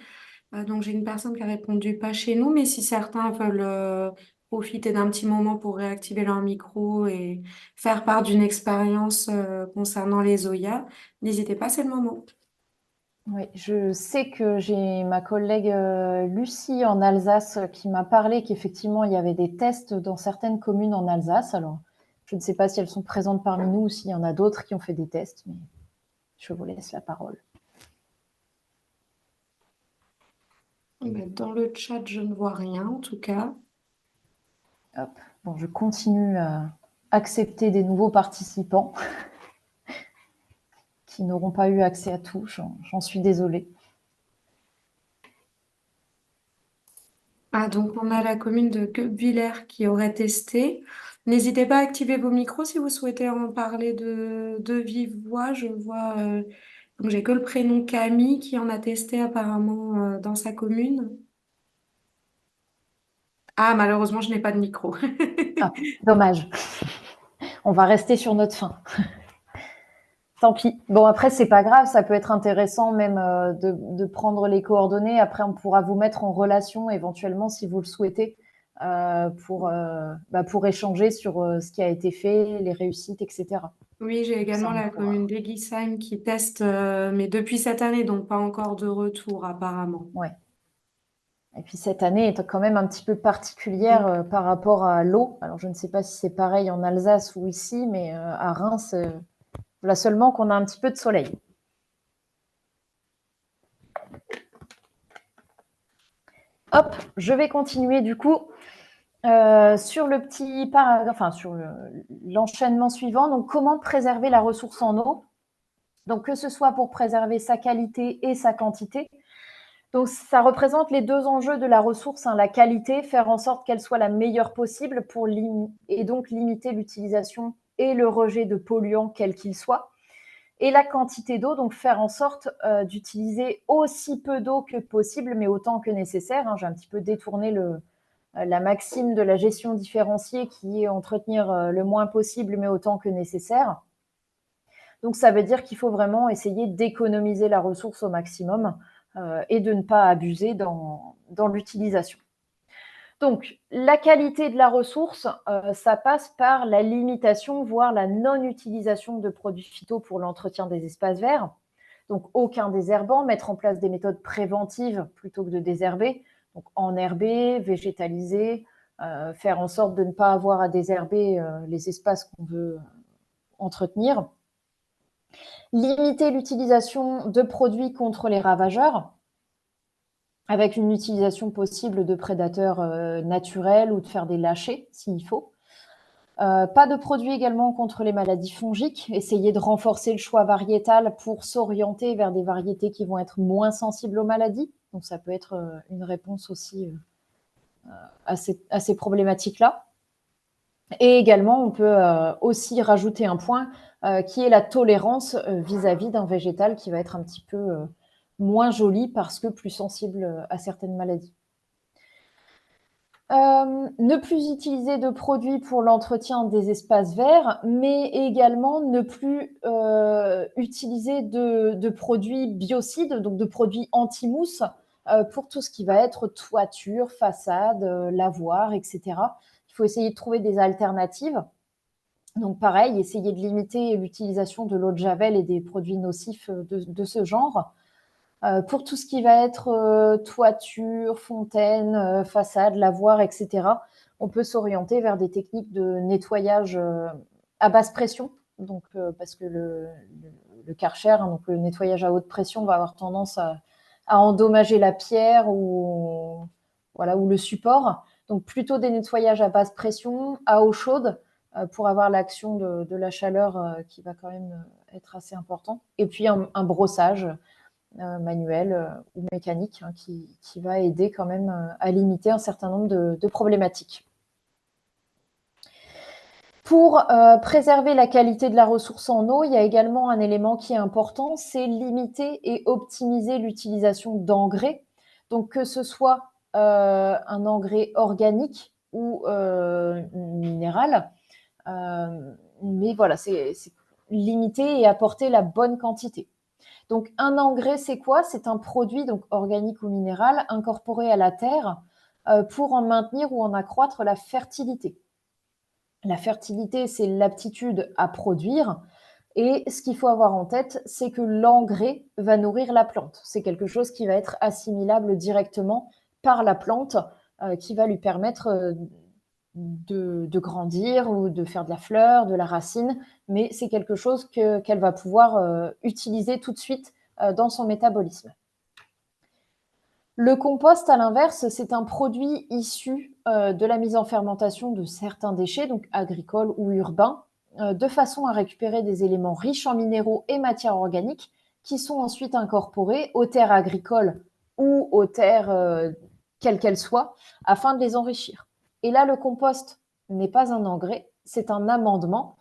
Donc, j'ai une personne qui a répondu pas chez nous, mais si certains veulent profiter d'un petit moment pour réactiver leur micro et faire part d'une expérience concernant les Zoya, n'hésitez pas, c'est le moment. Oui, je sais que j'ai ma collègue Lucie en Alsace qui m'a parlé qu'effectivement il y avait des tests dans certaines communes en Alsace. Alors, je ne sais pas si elles sont présentes parmi nous ou s'il y en a d'autres qui ont fait des tests, mais je vous laisse la parole. Dans le chat, je ne vois rien en tout cas. Hop. Bon, je continue à accepter des nouveaux participants qui n'auront pas eu accès à tout. J'en suis désolée. Ah, donc on a la commune de Guebwiller qui aurait testé. N'hésitez pas à activer vos micros si vous souhaitez en parler de vive voix. Je vois, donc j'ai que le prénom Camille qui en a testé apparemment dans sa commune. Ah, malheureusement, je n'ai pas de micro. Ah, dommage. On va rester sur notre fin. Tant pis. Bon, après, c'est pas grave. Ça peut être intéressant même de prendre les coordonnées. Après, on pourra vous mettre en relation éventuellement si vous le souhaitez pour échanger sur ce qui a été fait, les réussites, etc. Oui, j'ai Ça, également on la pourra. commune d'Eguisheim qui teste, mais depuis cette année, donc pas encore de retour apparemment. Ouais. Et puis cette année est quand même un petit peu particulière Mm. par rapport à l'eau. Alors, je ne sais pas si c'est pareil en Alsace ou ici, mais à Reims, là seulement qu'on a un petit peu de soleil. Hop, je vais continuer du coup sur le petit paragraphe, enfin sur l'enchaînement suivant. Donc, comment préserver la ressource en eau? Donc, que ce soit pour préserver sa qualité et sa quantité. Donc, ça représente les deux enjeux de la ressource, hein, la qualité, faire en sorte qu'elle soit la meilleure possible et donc limiter l'utilisation et le rejet de polluants, quels qu'ils soient. Et la quantité d'eau, donc faire en sorte d'utiliser aussi peu d'eau que possible, mais autant que nécessaire. Hein. J'ai un petit peu détourné la maxime de la gestion différenciée qui est entretenir le moins possible, mais autant que nécessaire. Donc, ça veut dire qu'il faut vraiment essayer d'économiser la ressource au maximum et de ne pas abuser dans l'utilisation. Donc, la qualité de la ressource, ça passe par la limitation, voire la non-utilisation de produits phyto pour l'entretien des espaces verts. Donc, aucun désherbant, mettre en place des méthodes préventives plutôt que de désherber. Donc, enherber, végétaliser, faire en sorte de ne pas avoir à désherber les espaces qu'on veut entretenir. Limiter l'utilisation de produits contre les ravageurs, avec une utilisation possible de prédateurs naturels ou de faire des lâchers s'il faut. Pas de produits également contre les maladies fongiques. Essayer de renforcer le choix variétal pour s'orienter vers des variétés qui vont être moins sensibles aux maladies. Donc, ça peut être une réponse aussi à ces problématiques-là. Et également, on peut aussi rajouter un point qui est la tolérance vis-à-vis d'un végétal qui va être un petit peu moins joli parce que plus sensible à certaines maladies. Ne plus utiliser de produits pour l'entretien des espaces verts, mais également ne plus utiliser de produits biocides, donc de produits anti-mousse, pour tout ce qui va être toiture, façade, lavoir, etc. Il faut essayer de trouver des alternatives. Donc pareil, essayer de limiter l'utilisation de l'eau de javel et des produits nocifs de ce genre. Pour tout ce qui va être toiture, fontaine, façade, lavoir, etc., on peut s'orienter vers des techniques de nettoyage à basse pression. Donc, parce que le Karcher, hein, donc le nettoyage à haute pression, va avoir tendance à endommager la pierre ou le support. Donc, plutôt des nettoyages à basse pression, à eau chaude, pour avoir l'action de la chaleur qui va quand même être assez important. Et puis, un brossage manuel ou mécanique hein, qui va aider quand même à limiter un certain nombre de problématiques. Pour préserver la qualité de la ressource en eau, il y a également un élément qui est important, c'est limiter et optimiser l'utilisation d'engrais. Donc que ce soit un engrais organique ou minéral, mais voilà, c'est limiter et apporter la bonne quantité. Donc, un engrais, c'est quoi? C'est un produit donc organique ou minéral incorporé à la terre pour en maintenir ou en accroître la fertilité. La fertilité, c'est l'aptitude à produire. Et ce qu'il faut avoir en tête, c'est que l'engrais va nourrir la plante. C'est quelque chose qui va être assimilable directement par la plante, qui va lui permettre de grandir ou de faire de la fleur, de la racine, mais c'est quelque chose qu'elle va pouvoir utiliser tout de suite dans son métabolisme. Le compost, à l'inverse, c'est un produit issu de la mise en fermentation de certains déchets, donc agricoles ou urbains, de façon à récupérer des éléments riches en minéraux et matières organiques qui sont ensuite incorporés aux terres agricoles ou aux terres quelles qu'elles soient, afin de les enrichir. Et là, le compost n'est pas un engrais, c'est un amendement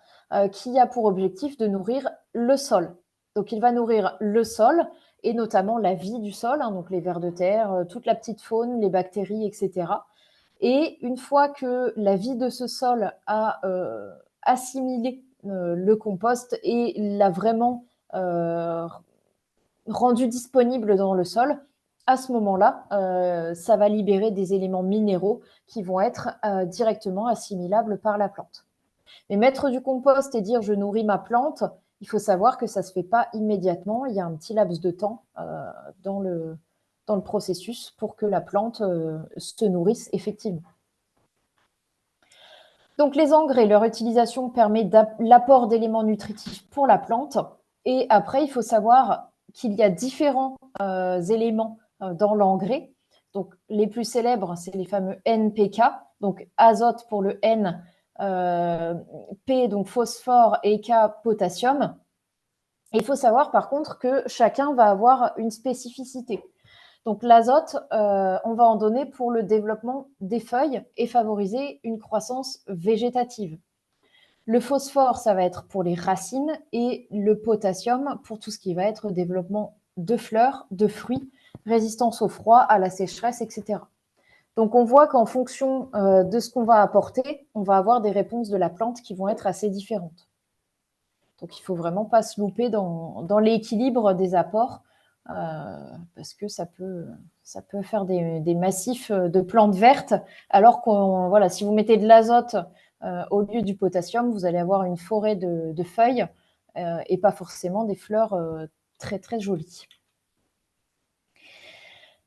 qui a pour objectif de nourrir le sol. Donc, il va nourrir le sol et notamment la vie du sol, hein, donc les vers de terre, toute la petite faune, les bactéries, etc. Et une fois que la vie de ce sol a assimilé le compost et l'a vraiment rendu disponible dans le sol, à ce moment-là, ça va libérer des éléments minéraux qui vont être directement assimilables par la plante. Mais mettre du compost et dire je nourris ma plante, il faut savoir que ça ne se fait pas immédiatement. Il y a un petit laps de temps dans le processus pour que la plante se nourrisse effectivement. Donc les engrais, leur utilisation permet l'apport d'éléments nutritifs pour la plante. Et après, il faut savoir qu'il y a différents éléments dans l'engrais. Donc les plus célèbres, c'est les fameux NPK, donc azote pour le N, P, donc phosphore, et K, potassium. Il faut savoir par contre que chacun va avoir une spécificité. Donc l'azote, on va en donner pour le développement des feuilles et favoriser une croissance végétative. Le phosphore, ça va être pour les racines et le potassium pour tout ce qui va être développement de fleurs, de fruits, résistance au froid, à la sécheresse, etc. Donc on voit qu'en fonction de ce qu'on va apporter, on va avoir des réponses de la plante qui vont être assez différentes. Donc il ne faut vraiment pas se louper dans l'équilibre des apports parce que ça peut faire des massifs de plantes vertes, alors que voilà, si vous mettez de l'azote au lieu du potassium, vous allez avoir une forêt de feuilles et pas forcément des fleurs très très jolies.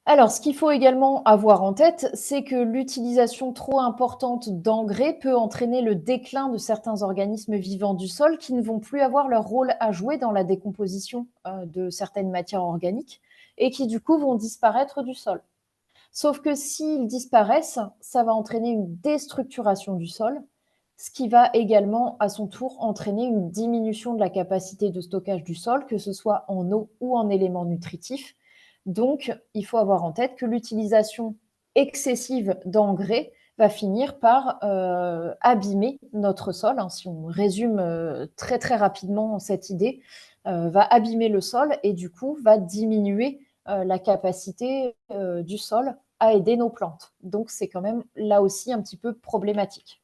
Alors, ce qu'il faut également avoir en tête, c'est que l'utilisation trop importante d'engrais peut entraîner le déclin de certains organismes vivants du sol qui ne vont plus avoir leur rôle à jouer dans la décomposition de certaines matières organiques et qui du coup vont disparaître du sol. Sauf que s'ils disparaissent, ça va entraîner une déstructuration du sol, ce qui va également à son tour entraîner une diminution de la capacité de stockage du sol, que ce soit en eau ou en éléments nutritifs. Donc, il faut avoir en tête que l'utilisation excessive d'engrais va finir par abîmer notre sol. Hein, si on résume très très rapidement cette idée, va abîmer le sol et du coup va diminuer la capacité du sol à aider nos plantes. Donc, c'est quand même là aussi un petit peu problématique.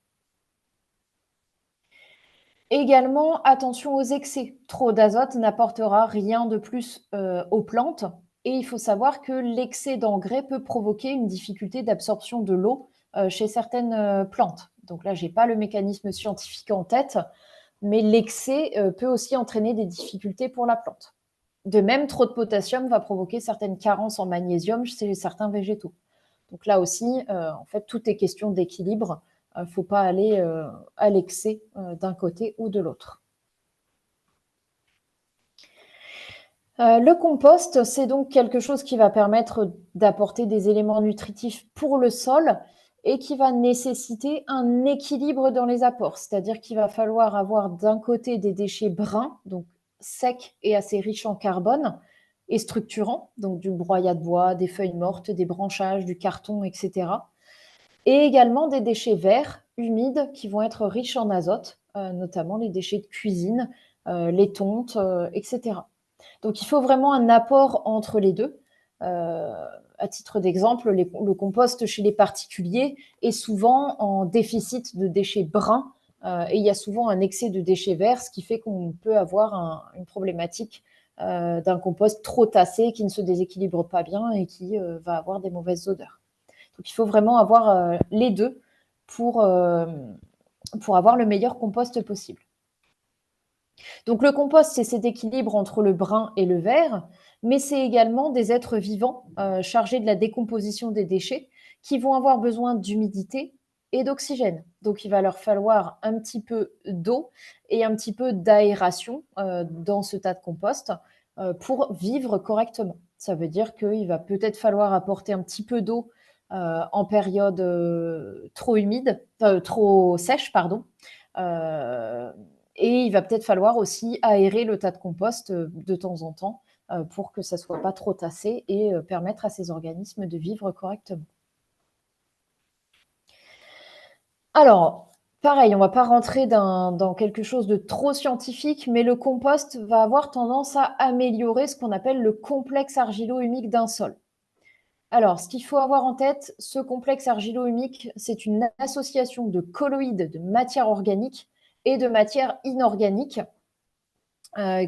Également, attention aux excès. Trop d'azote n'apportera rien de plus aux plantes. Et il faut savoir que l'excès d'engrais peut provoquer une difficulté d'absorption de l'eau chez certaines plantes. Donc là, je n'ai pas le mécanisme scientifique en tête, mais l'excès peut aussi entraîner des difficultés pour la plante. De même, trop de potassium va provoquer certaines carences en magnésium chez certains végétaux. Donc là aussi, en fait, tout est question d'équilibre. Il ne faut pas aller à l'excès d'un côté ou de l'autre. Le compost, c'est donc quelque chose qui va permettre d'apporter des éléments nutritifs pour le sol et qui va nécessiter un équilibre dans les apports. C'est-à-dire qu'il va falloir avoir d'un côté des déchets bruns, donc secs et assez riches en carbone, et structurants, donc du broyat de bois, des feuilles mortes, des branchages, du carton, etc. Et également des déchets verts, humides, qui vont être riches en azote, notamment les déchets de cuisine, les tontes, etc. Donc il faut vraiment un apport entre les deux. À titre d'exemple, le compost chez les particuliers est souvent en déficit de déchets bruns et il y a souvent un excès de déchets verts, ce qui fait qu'on peut avoir une problématique d'un compost trop tassé qui ne se déséquilibre pas bien et qui va avoir des mauvaises odeurs. Donc, il faut vraiment avoir les deux pour avoir le meilleur compost possible. Donc, le compost, c'est cet équilibre entre le brun et le vert, mais c'est également des êtres vivants chargés de la décomposition des déchets qui vont avoir besoin d'humidité et d'oxygène. Donc, il va leur falloir un petit peu d'eau et un petit peu d'aération dans ce tas de compost pour vivre correctement. Ça veut dire qu'il va peut-être falloir apporter un petit peu d'eau en période trop sèche, pardon. Et il va peut-être falloir aussi aérer le tas de compost de temps en temps pour que ça ne soit pas trop tassé et permettre à ces organismes de vivre correctement. Alors, pareil, on ne va pas rentrer dans quelque chose de trop scientifique, mais le compost va avoir tendance à améliorer ce qu'on appelle le complexe argilo-humique d'un sol. Alors, ce qu'il faut avoir en tête, ce complexe argilo-humique, c'est une association de colloïdes de matière organique et de matière inorganique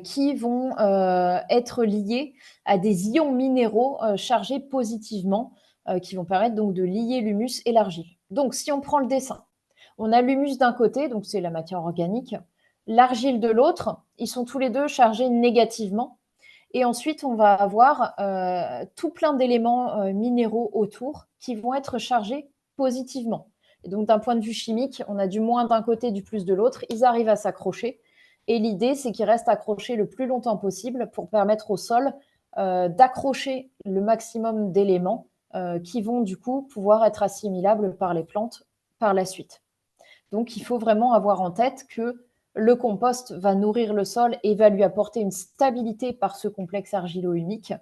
qui vont être liés à des ions minéraux chargés positivement, qui vont permettre donc de lier l'humus et l'argile. Donc, si on prend le dessin, on a l'humus d'un côté, donc c'est la matière organique, l'argile de l'autre, ils sont tous les deux chargés négativement. Et ensuite, on va avoir tout plein d'éléments minéraux autour qui vont être chargés positivement. Et donc, d'un point de vue chimique, on a du moins d'un côté, du plus de l'autre. Ils arrivent à s'accrocher. Et l'idée, c'est qu'ils restent accrochés le plus longtemps possible pour permettre au sol d'accrocher le maximum d'éléments qui vont du coup pouvoir être assimilables par les plantes par la suite. Donc, il faut vraiment avoir en tête que le compost va nourrir le sol et va lui apporter une stabilité par ce complexe argilo-humique.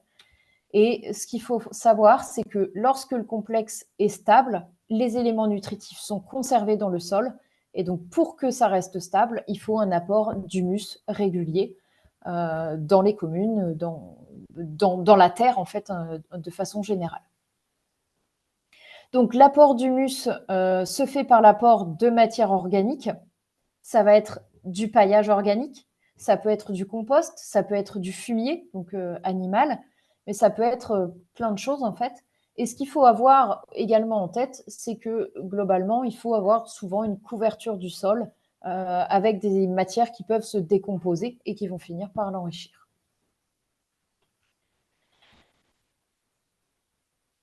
Et ce qu'il faut savoir, c'est que lorsque le complexe est stable, les éléments nutritifs sont conservés dans le sol. Et donc, pour que ça reste stable, il faut un apport d'humus régulier dans les communes, dans la terre, en fait, de façon générale. Donc, l'apport d'humus se fait par l'apport de matière organique. Ça va être du paillage organique, ça peut être du compost, ça peut être du fumier, donc animal, mais ça peut être plein de choses en fait. Et ce qu'il faut avoir également en tête, c'est que globalement, il faut avoir souvent une couverture du sol avec des matières qui peuvent se décomposer et qui vont finir par l'enrichir.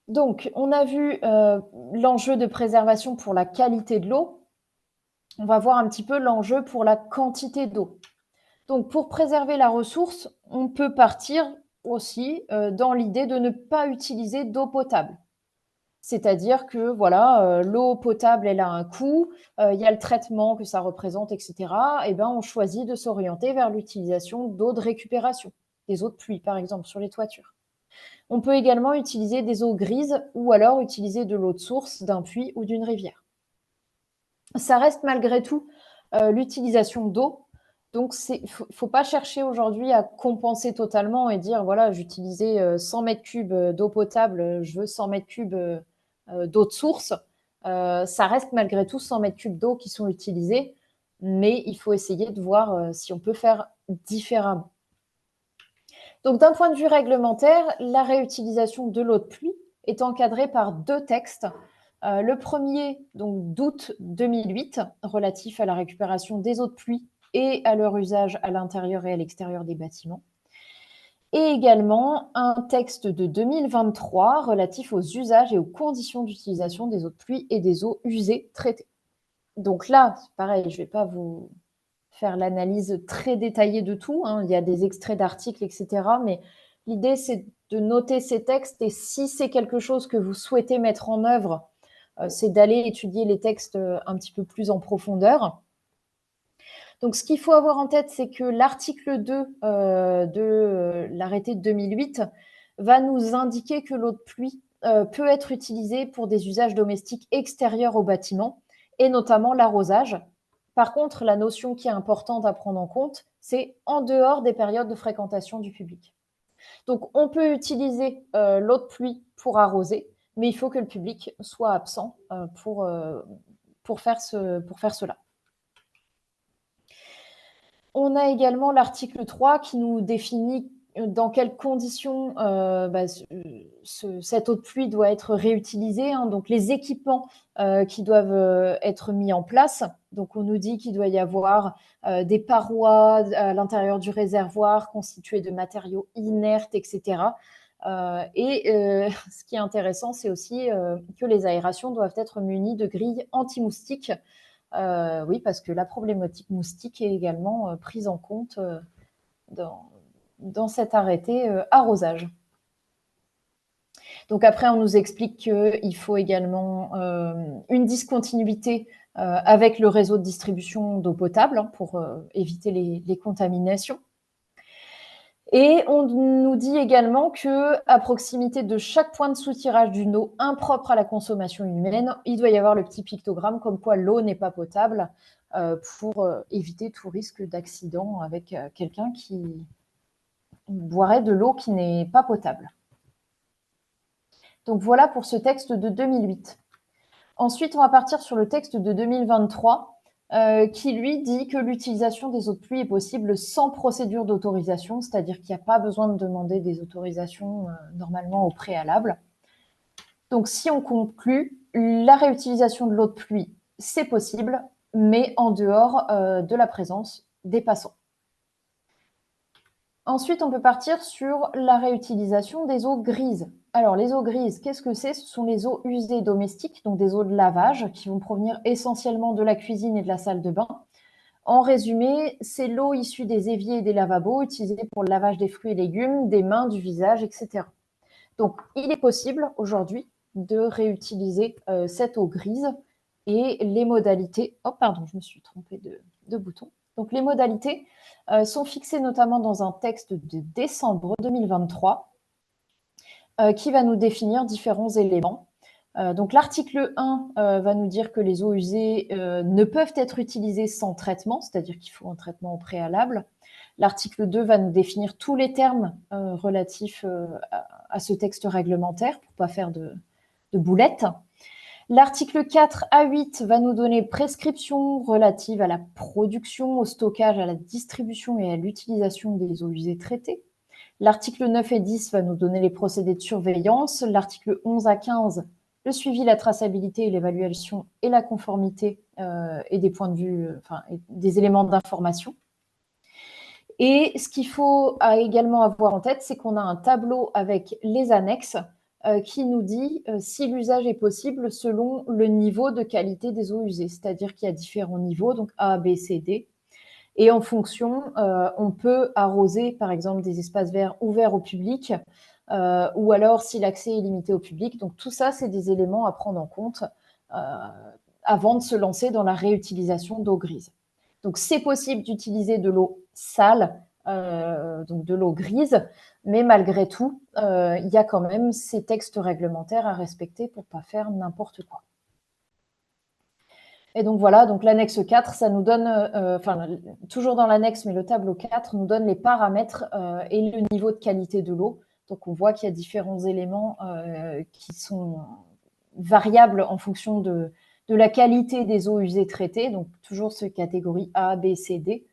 Donc, on a vu l'enjeu de préservation pour la qualité de l'eau. On va voir un petit peu l'enjeu pour la quantité d'eau. Donc, pour préserver la ressource, on peut partir aussi dans l'idée de ne pas utiliser d'eau potable. C'est-à-dire que voilà, l'eau potable, elle a un coût, il y a le traitement que ça représente, etc. Et ben, on choisit de s'orienter vers l'utilisation d'eau de récupération, des eaux de pluie, par exemple, sur les toitures. On peut également utiliser des eaux grises ou alors utiliser de l'eau de source d'un puits ou d'une rivière. Ça reste malgré tout l'utilisation d'eau. Donc, il ne faut pas chercher aujourd'hui à compenser totalement et dire, voilà, j'utilisais 100 mètres cubes d'eau potable, je veux 100 mètres cubes d'eau de source. Ça reste malgré tout 100 mètres cubes d'eau qui sont utilisés, mais il faut essayer de voir si on peut faire différemment. Donc, d'un point de vue réglementaire, la réutilisation de l'eau de pluie est encadrée par deux textes. Le premier, donc d'août 2008, relatif à la récupération des eaux de pluie et à leur usage à l'intérieur et à l'extérieur des bâtiments. Et également un texte de 2023 relatif aux usages et aux conditions d'utilisation des eaux de pluie et des eaux usées traitées. Donc là, c'est pareil, je ne vais pas vous faire l'analyse très détaillée de tout, hein. Il y a des extraits d'articles, etc. Mais l'idée, c'est de noter ces textes et si c'est quelque chose que vous souhaitez mettre en œuvre, c'est d'aller étudier les textes un petit peu plus en profondeur. Donc, ce qu'il faut avoir en tête, c'est que l'article 2 de l'arrêté de 2008 va nous indiquer que l'eau de pluie peut être utilisée pour des usages domestiques extérieurs au bâtiment et notamment l'arrosage. Par contre, la notion qui est importante à prendre en compte, c'est en dehors des périodes de fréquentation du public. Donc, on peut utiliser l'eau de pluie pour arroser, mais il faut que le public soit absent pour faire cela. On a également l'article 3 qui nous définit dans quelles conditions cette eau de pluie doit être réutilisée, hein. Donc, les équipements qui doivent être mis en place. Donc, on nous dit qu'il doit y avoir des parois à l'intérieur du réservoir constituées de matériaux inertes, etc. Ce qui est intéressant, c'est aussi que les aérations doivent être munies de grilles anti-moustiques. Oui, parce que la problématique moustique est également prise en compte dans cet arrêté arrosage. Donc après, on nous explique qu'il faut également une discontinuité avec le réseau de distribution d'eau potable, hein, pour éviter les contaminations. Et on nous dit également qu'à proximité de chaque point de soutirage d'une eau impropre à la consommation humaine, il doit y avoir le petit pictogramme comme quoi l'eau n'est pas potable, pour éviter tout risque d'accident avec quelqu'un qui boirait de l'eau qui n'est pas potable. Donc voilà pour ce texte de 2008. Ensuite, on va partir sur le texte de 2023 qui, lui, dit que l'utilisation des eaux de pluie est possible sans procédure d'autorisation, c'est-à-dire qu'il n'y a pas besoin de demander des autorisations normalement au préalable. Donc, si on conclut, la réutilisation de l'eau de pluie, c'est possible, mais en dehors de la présence des passants. Ensuite, on peut partir sur la réutilisation des eaux grises. Alors, les eaux grises, qu'est-ce que c'est? Ce sont les eaux usées domestiques, donc des eaux de lavage, qui vont provenir essentiellement de la cuisine et de la salle de bain. En résumé, c'est l'eau issue des éviers et des lavabos, utilisée pour le lavage des fruits et légumes, des mains, du visage, etc. Donc, il est possible aujourd'hui de réutiliser cette eau grise et les modalités... Oh, pardon, je me suis trompée de bouton. Donc, les modalités sont fixées notamment dans un texte de décembre 2023 qui va nous définir différents éléments. Donc, l'article 1 va nous dire que les eaux usées ne peuvent être utilisées sans traitement, c'est-à-dire qu'il faut un traitement au préalable. L'article 2 va nous définir tous les termes relatifs à ce texte réglementaire pour ne pas faire de boulettes. L'article 4 à 8 va nous donner prescriptions relatives à la production, au stockage, à la distribution et à l'utilisation des eaux usées traitées. L'article 9 et 10 va nous donner les procédés de surveillance. L'article 11 à 15, le suivi, la traçabilité, l'évaluation et la conformité et des points de vue, des éléments d'information. Et ce qu'il faut également avoir en tête, c'est qu'on a un tableau avec les annexes qui nous dit si l'usage est possible selon le niveau de qualité des eaux usées. C'est-à-dire qu'il y a différents niveaux, donc A, B, C, D. Et en fonction, on peut arroser, par exemple, des espaces verts ouverts au public, ou alors si l'accès est limité au public. Donc tout ça, c'est des éléments à prendre en compte avant de se lancer dans la réutilisation d'eau grise. Donc c'est possible d'utiliser de l'eau sale, donc de l'eau grise, mais malgré tout, il y a quand même ces textes réglementaires à respecter pour ne pas faire n'importe quoi. Et donc voilà, donc l'annexe 4, ça nous donne, toujours dans l'annexe, mais le tableau 4 nous donne les paramètres et le niveau de qualité de l'eau. Donc on voit qu'il y a différents éléments qui sont variables en fonction de la qualité des eaux usées traitées, donc toujours ces catégories A, B, C, D.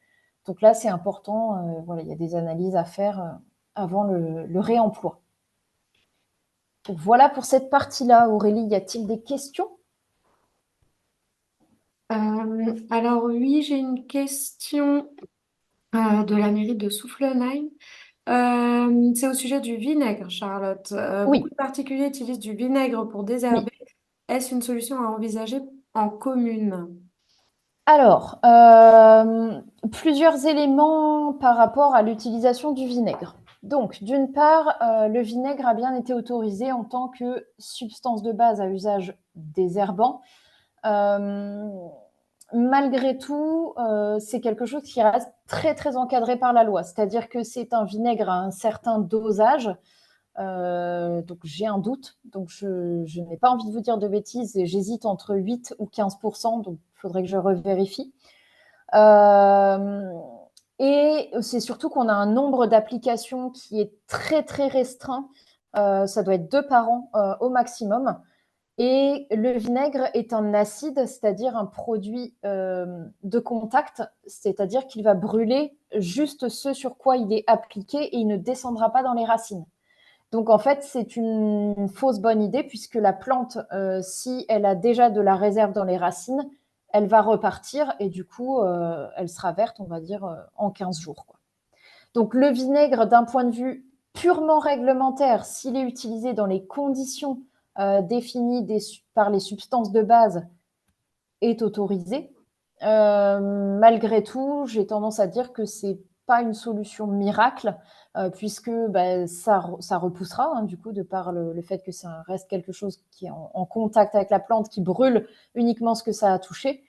Donc là, c'est important, il y a des analyses à faire avant le réemploi. Donc voilà pour cette partie-là. Aurélie, y a-t-il des questions? Alors oui, j'ai une question de la mairie de Soufflenheim. C'est au sujet du vinaigre, Charlotte. Oui. Beaucoup de particuliers utilisent du vinaigre pour désherber. Oui. Est-ce une solution à envisager en commune? Alors, plusieurs éléments par rapport à l'utilisation du vinaigre. Donc, d'une part, le vinaigre a bien été autorisé en tant que substance de base à usage désherbant. Malgré tout, c'est quelque chose qui reste très, très encadré par la loi. C'est-à-dire que c'est un vinaigre à un certain dosage. Donc, j'ai un doute. Donc, je n'ai pas envie de vous dire de bêtises. Et j'hésite entre 8 ou 15%. Donc, il faudrait que je revérifie. Et c'est surtout qu'on a un nombre d'applications qui est très, très restreint. Ça doit être 2 par an au maximum. Et le vinaigre est un acide, c'est-à-dire un produit de contact, c'est-à-dire qu'il va brûler juste ce sur quoi il est appliqué et il ne descendra pas dans les racines. Donc en fait, c'est une fausse bonne idée puisque la plante, si elle a déjà de la réserve dans les racines, elle va repartir et du coup, elle sera verte, on va dire, en 15 jours, quoi. Donc le vinaigre, d'un point de vue purement réglementaire, s'il est utilisé dans les conditions définies par les substances de base, est autorisé. Malgré tout, j'ai tendance à dire que c'est pas une solution miracle, puisque ça repoussera, hein, du coup, de par le fait que ça reste quelque chose qui est en contact avec la plante, qui brûle uniquement ce que ça a touché.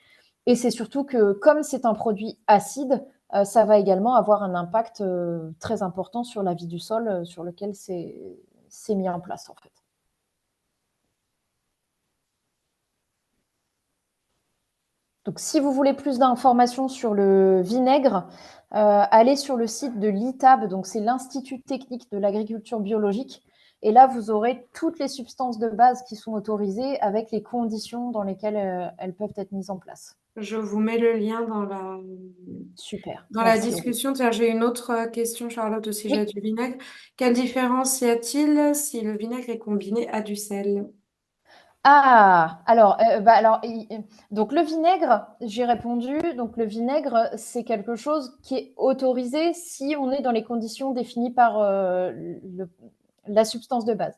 Et c'est surtout que, comme c'est un produit acide, ça va également avoir un impact très important sur la vie du sol sur lequel c'est mis en place, en fait. Donc, si vous voulez plus d'informations sur le vinaigre, allez sur le site de l'ITAB, donc c'est l'Institut technique de l'agriculture biologique. Et là, vous aurez toutes les substances de base qui sont autorisées avec les conditions dans lesquelles elles peuvent être mises en place. Je vous mets le lien Super, dans la merci Aurélie. discussion. Tiens, j'ai une autre question, Charlotte, au sujet Oui. du vinaigre. Quelle différence y a-t-il si le vinaigre est combiné à du sel? Ah, donc le vinaigre, j'ai répondu. Donc le vinaigre, c'est quelque chose qui est autorisé si on est dans les conditions définies par la substance de base.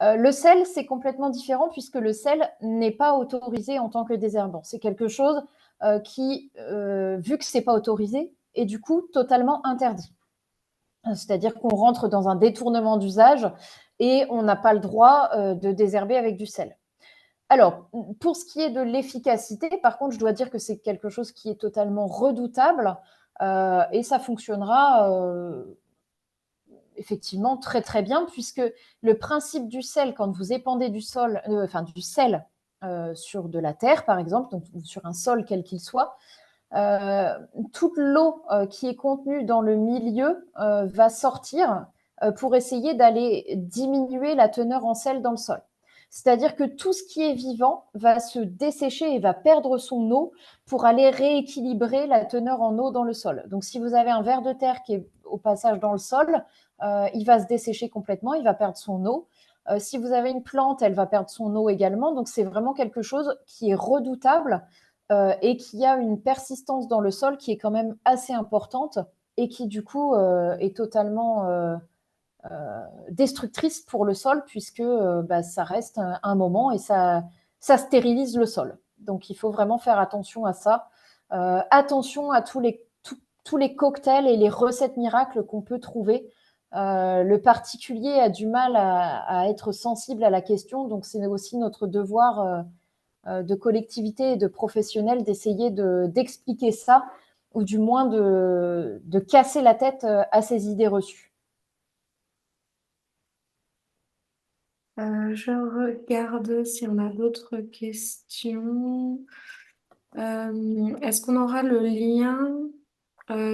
Le sel, c'est complètement différent puisque le sel n'est pas autorisé en tant que désherbant. C'est quelque chose qui, vu que c'est pas autorisé, est du coup totalement interdit. C'est-à-dire qu'on rentre dans un détournement d'usage et on n'a pas le droit de désherber avec du sel. Alors, pour ce qui est de l'efficacité, par contre, je dois dire que c'est quelque chose qui est totalement redoutable et ça fonctionnera effectivement très très bien puisque le principe du sel, quand vous épandez du sel sur de la terre, par exemple, donc sur un sol quel qu'il soit, euh, toute l'eau qui est contenue dans le milieu va sortir pour essayer d'aller diminuer la teneur en sel dans le sol. C'est-à-dire que tout ce qui est vivant va se dessécher et va perdre son eau pour aller rééquilibrer la teneur en eau dans le sol. Donc si vous avez un ver de terre qui est au passage dans le sol, il va se dessécher complètement, il va perdre son eau. Si vous avez une plante, elle va perdre son eau également. Donc c'est vraiment quelque chose qui est redoutable et qui a une persistance dans le sol qui est quand même assez importante et qui du coup est totalement destructrice pour le sol puisque ça reste un moment et ça stérilise le sol. Donc il faut vraiment faire attention à ça. Attention à tous les cocktails et les recettes miracles qu'on peut trouver. Le particulier a du mal à être sensible à la question, donc c'est aussi notre devoir de collectivité et de professionnels d'essayer d'expliquer ça ou du moins de casser la tête à ces idées reçues. Je regarde si on a d'autres questions. Est-ce qu'on aura le lien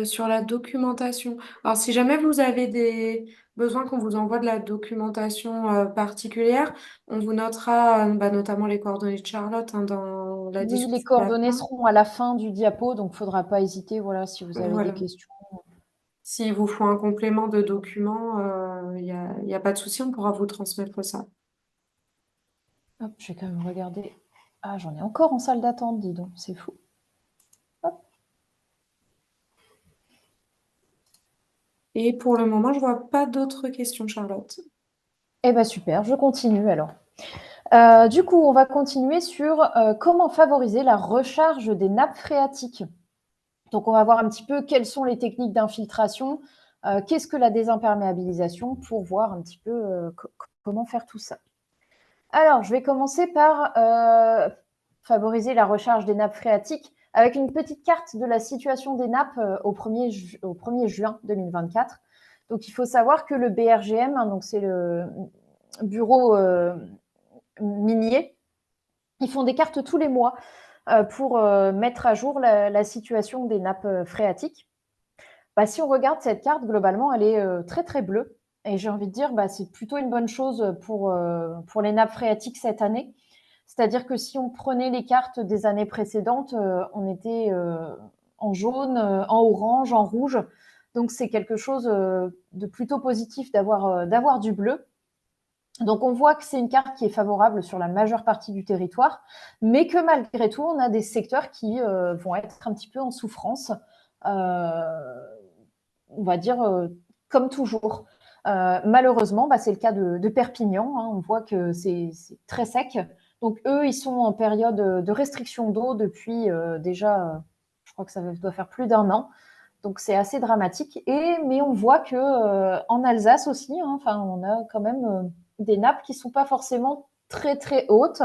sur la documentation? Alors, si jamais vous avez des besoins qu'on vous envoie de la documentation particulière, on vous notera notamment les coordonnées de Charlotte dans la Oui, les discussion à la coordonnées fin. seront à la fin du diapo, donc il ne faudra pas hésiter voilà, si vous avez des Voilà. questions. S'il vous faut un complément de document, y a pas de souci, on pourra vous transmettre ça. Hop, je vais quand même regarder. Ah, j'en ai encore en salle d'attente, dis donc, c'est fou. Hop. Et pour le moment, je vois pas d'autres questions, Charlotte. Eh bien super, je continue alors. Du coup, on va continuer sur comment favoriser la recharge des nappes phréatiques. Donc, on va voir un petit peu quelles sont les techniques d'infiltration, qu'est-ce que la désimperméabilisation pour voir un petit peu comment faire tout ça. Alors, je vais commencer par favoriser la recharge des nappes phréatiques avec une petite carte de la situation des nappes au 1er juin 2024. Donc, il faut savoir que le BRGM, hein, donc c'est le bureau minier, ils font des cartes tous les mois pour mettre à jour la situation des nappes phréatiques. Si on regarde cette carte, globalement, elle est très très bleue. Et j'ai envie de dire, c'est plutôt une bonne chose pour les nappes phréatiques cette année. C'est-à-dire que si on prenait les cartes des années précédentes, on était en jaune, en orange, en rouge. Donc, c'est quelque chose de plutôt positif d'avoir du bleu. Donc, on voit que c'est une carte qui est favorable sur la majeure partie du territoire, mais que malgré tout, on a des secteurs qui vont être un petit peu en souffrance, on va dire comme toujours. Malheureusement, c'est le cas de Perpignan. Hein, on voit que c'est très sec. Donc, eux, ils sont en période de restriction d'eau depuis déjà, je crois que ça doit faire plus d'1 an. Donc, c'est assez dramatique. Mais on voit que en Alsace aussi, hein, on a quand même des nappes qui ne sont pas forcément très, très hautes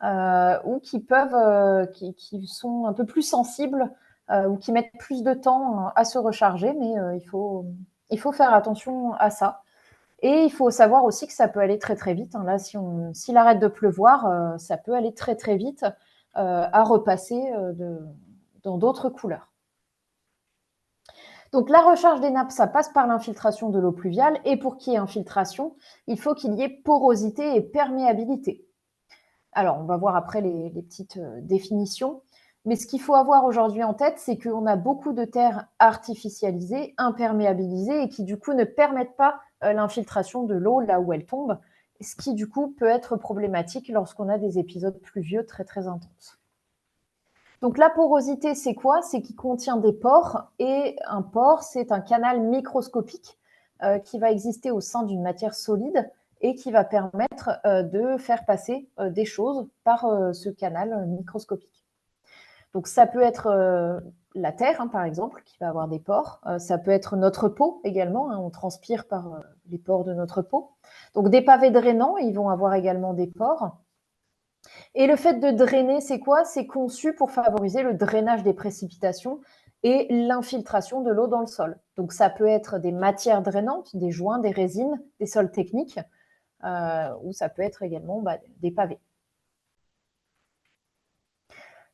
ou qui peuvent, qui sont un peu plus sensibles ou qui mettent plus de temps à se recharger. Mais il faut faire attention à ça. Et il faut savoir aussi que ça peut aller très très vite. Hein. Là, s'il arrête de pleuvoir, ça peut aller très très vite à repasser dans d'autres couleurs. Donc la recharge des nappes, ça passe par l'infiltration de l'eau pluviale. Et pour qu'il y ait infiltration, il faut qu'il y ait porosité et perméabilité. Alors, on va voir après les petites définitions. Mais ce qu'il faut avoir aujourd'hui en tête, c'est qu'on a beaucoup de terres artificialisées, imperméabilisées et qui du coup ne permettent pas l'infiltration de l'eau là où elle tombe, ce qui du coup peut être problématique lorsqu'on a des épisodes pluvieux très très intenses. Donc la porosité, c'est quoi? C'est qu'il contient des pores et un pore, c'est un canal microscopique qui va exister au sein d'une matière solide et qui va permettre de faire passer des choses par ce canal microscopique. Donc, ça peut être la terre, hein, par exemple, qui va avoir des pores. Ça peut être notre peau également. Hein, on transpire par les pores de notre peau. Donc, des pavés drainants, ils vont avoir également des pores. Et le fait de drainer, c'est quoi? C'est conçu pour favoriser le drainage des précipitations et l'infiltration de l'eau dans le sol. Donc, ça peut être des matières drainantes, des joints, des résines, des sols techniques, ou ça peut être également des pavés.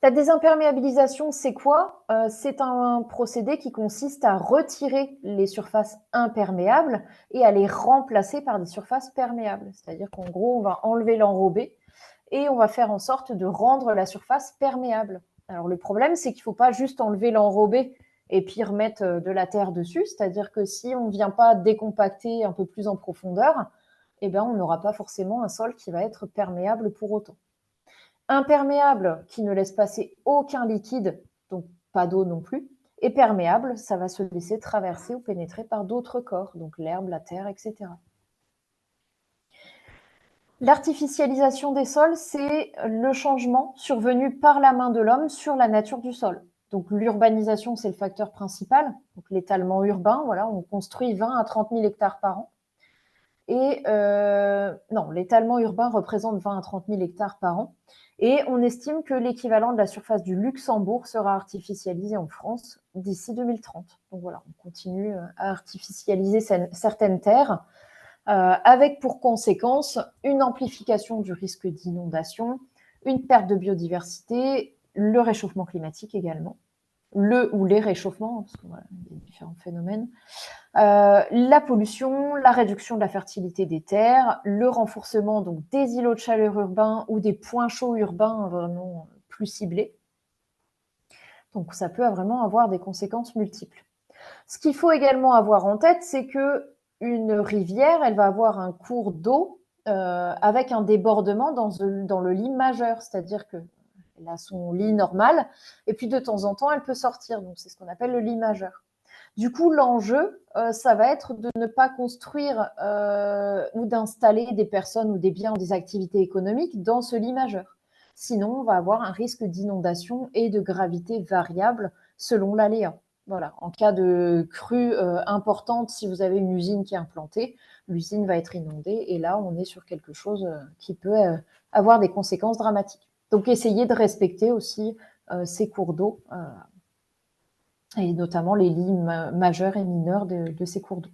La désimperméabilisation, c'est quoi? C'est un procédé qui consiste à retirer les surfaces imperméables et à les remplacer par des surfaces perméables. C'est-à-dire qu'en gros, on va enlever l'enrobé et on va faire en sorte de rendre la surface perméable. Alors le problème, c'est qu'il ne faut pas juste enlever l'enrobé et puis remettre de la terre dessus. C'est-à-dire que si on ne vient pas décompacter un peu plus en profondeur, eh ben, on n'aura pas forcément un sol qui va être perméable pour autant. Imperméable, qui ne laisse passer aucun liquide, donc pas d'eau non plus. Et perméable, ça va se laisser traverser ou pénétrer par d'autres corps, donc l'herbe, la terre, etc. L'artificialisation des sols, c'est le changement survenu par la main de l'homme sur la nature du sol. Donc l'urbanisation, c'est le facteur principal. Donc l'étalement urbain, voilà, on construit 20 à 30 000 hectares par an. Et non, l'étalement urbain représente 20 à 30 000 hectares par an. Et on estime que l'équivalent de la surface du Luxembourg sera artificialisé en France d'ici 2030. Donc voilà, on continue à artificialiser certaines terres, avec pour conséquence une amplification du risque d'inondation, une perte de biodiversité, le réchauffement climatique également, le ou les réchauffements, parce qu'il y a différents phénomènes, la pollution, la réduction de la fertilité des terres, le renforcement donc des îlots de chaleur urbains ou des points chauds urbains vraiment plus ciblés. Donc ça peut vraiment avoir des conséquences multiples. Ce qu'il faut également avoir en tête, c'est qu'une rivière, elle va avoir un cours d'eau avec un débordement dans le lit majeur, c'est-à-dire qu'elle a son lit normal, et puis de temps en temps, elle peut sortir. Donc c'est ce qu'on appelle le lit majeur. Du coup, l'enjeu, ça va être de ne pas construire ou d'installer des personnes ou des biens ou des activités économiques dans ce lit majeur. Sinon, on va avoir un risque d'inondation et de gravité variable selon l'aléa. Voilà. En cas de crue importante, si vous avez une usine qui est implantée, l'usine va être inondée et là, on est sur quelque chose qui peut avoir des conséquences dramatiques. Donc, essayez de respecter aussi ces cours d'eau et notamment les lits majeurs et mineurs de ces cours d'eau.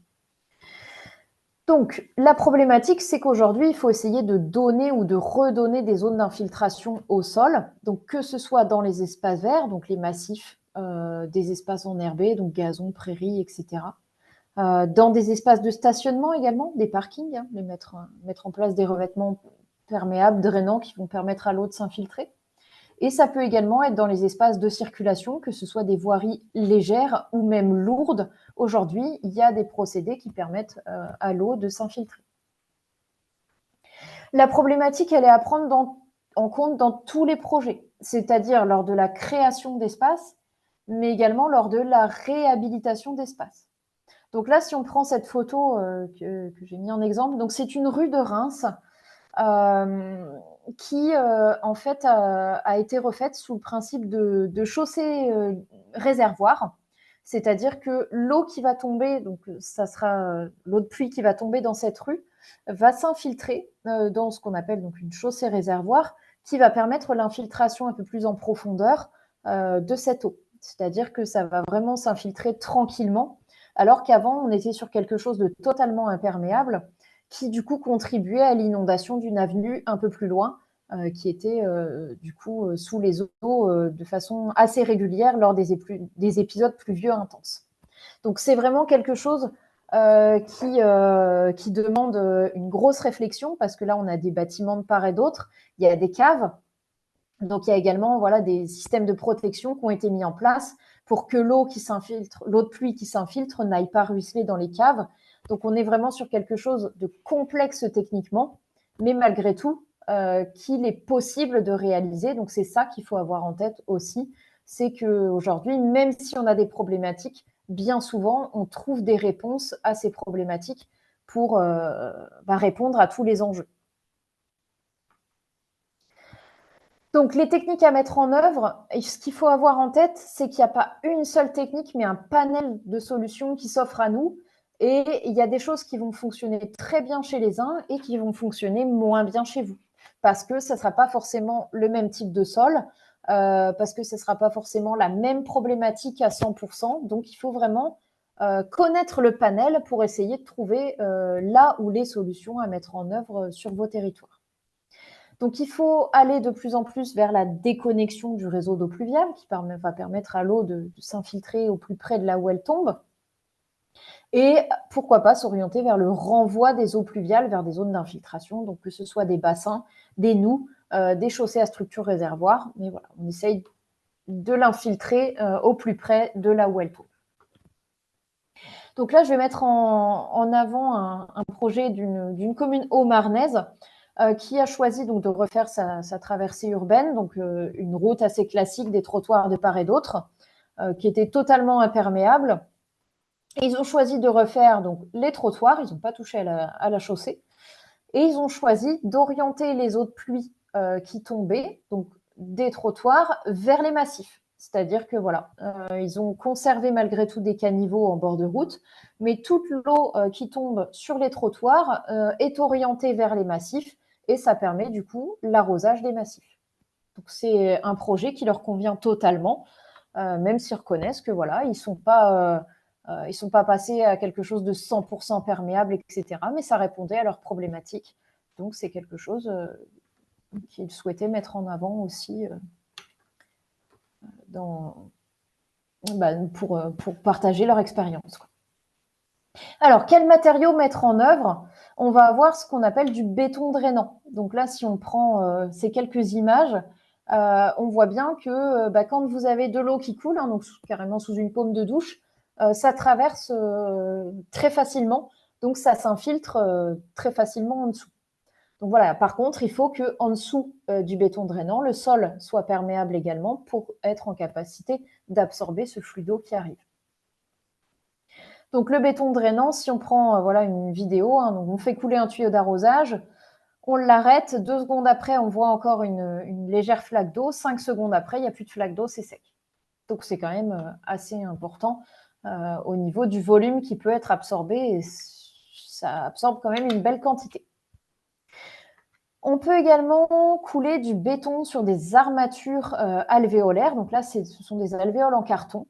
Donc, la problématique, c'est qu'aujourd'hui, il faut essayer de donner ou de redonner des zones d'infiltration au sol, donc que ce soit dans les espaces verts, donc les massifs, des espaces enherbés, donc gazon, prairies, etc. Dans des espaces de stationnement également, des parkings, hein, mettre en place des revêtements perméables, drainants, qui vont permettre à l'eau de s'infiltrer. Et ça peut également être dans les espaces de circulation, que ce soit des voiries légères ou même lourdes. Aujourd'hui, il y a des procédés qui permettent à l'eau de s'infiltrer. La problématique, elle est à prendre en compte dans tous les projets, c'est-à-dire lors de la création d'espaces, mais également lors de la réhabilitation d'espaces. Donc là, si on prend cette photo que j'ai mis en exemple, donc c'est une rue de Reims qui, en fait, a été refaite sous le principe de chaussée réservoir. C'est-à-dire que l'eau qui va tomber, donc ça sera l'eau de pluie qui va tomber dans cette rue, va s'infiltrer dans ce qu'on appelle donc une chaussée réservoir, qui va permettre l'infiltration un peu plus en profondeur de cette eau. C'est-à-dire que ça va vraiment s'infiltrer tranquillement, alors qu'avant, on était sur quelque chose de totalement imperméable, qui du coup contribuait à l'inondation d'une avenue un peu plus loin, qui était du coup sous les eaux de façon assez régulière lors des épisodes pluvieux intenses. Donc c'est vraiment quelque chose qui demande une grosse réflexion, parce que là on a des bâtiments de part et d'autre, il y a des caves, donc il y a également voilà, des systèmes de protection qui ont été mis en place pour que l'eau de pluie qui s'infiltre n'aille pas ruisseler dans les caves. Donc on est vraiment sur quelque chose de complexe techniquement, mais malgré tout, qu'il est possible de réaliser. Donc c'est ça qu'il faut avoir en tête aussi, c'est qu'aujourd'hui, même si on a des problématiques, bien souvent, on trouve des réponses à ces problématiques pour répondre à tous les enjeux. Donc, les techniques à mettre en œuvre, ce qu'il faut avoir en tête, c'est qu'il n'y a pas une seule technique, mais un panel de solutions qui s'offrent à nous. Et il y a des choses qui vont fonctionner très bien chez les uns et qui vont fonctionner moins bien chez vous. Parce que ce ne sera pas forcément le même type de sol, parce que ce ne sera pas forcément la même problématique à 100%. Donc, il faut vraiment connaître le panel pour essayer de trouver là où les solutions à mettre en œuvre sur vos territoires. Donc, il faut aller de plus en plus vers la déconnexion du réseau d'eau pluviale, qui va permettre à l'eau de s'infiltrer au plus près de là où elle tombe. Et pourquoi pas s'orienter vers le renvoi des eaux pluviales vers des zones d'infiltration, donc que ce soit des bassins, des noues, des chaussées à structure réservoir. Mais voilà, on essaye de l'infiltrer au plus près de là où elle tombe. Donc là, je vais mettre en avant un projet d'une commune haut-marnaise qui a choisi donc de refaire sa traversée urbaine, donc une route assez classique, des trottoirs de part et d'autre, qui était totalement imperméable. Et ils ont choisi de refaire donc les trottoirs, ils n'ont pas touché à la chaussée, et ils ont choisi d'orienter les eaux de pluie qui tombaient, donc des trottoirs, vers les massifs. C'est-à-dire que voilà, ils ont conservé malgré tout des caniveaux en bord de route, mais toute l'eau qui tombe sur les trottoirs est orientée vers les massifs, et ça permet du coup l'arrosage des massifs. Donc c'est un projet qui leur convient totalement, même s'ils reconnaissent que voilà, ils sont pas passés à quelque chose de 100% perméable, etc. Mais ça répondait à leurs problématiques. Donc c'est quelque chose qu'ils souhaitaient mettre en avant aussi pour partager leur expérience. Alors, quels matériaux mettre en œuvre? On va avoir ce qu'on appelle du béton drainant. Donc là, si on prend ces quelques images, on voit bien que quand vous avez de l'eau qui coule, donc carrément sous une paume de douche, ça traverse très facilement, donc ça s'infiltre très facilement en dessous. Donc voilà, par contre, il faut qu'en dessous du béton drainant, le sol soit perméable également pour être en capacité d'absorber ce flux d'eau qui arrive. Donc le béton drainant, si on prend voilà, une vidéo, donc on fait couler un tuyau d'arrosage, on l'arrête, 2 secondes après, on voit encore une légère flaque d'eau, 5 secondes après, il n'y a plus de flaque d'eau, c'est sec. Donc c'est quand même assez important au niveau du volume qui peut être absorbé, et ça absorbe quand même une belle quantité. On peut également couler du béton sur des armatures alvéolaires. Donc là, ce sont des alvéoles en carton.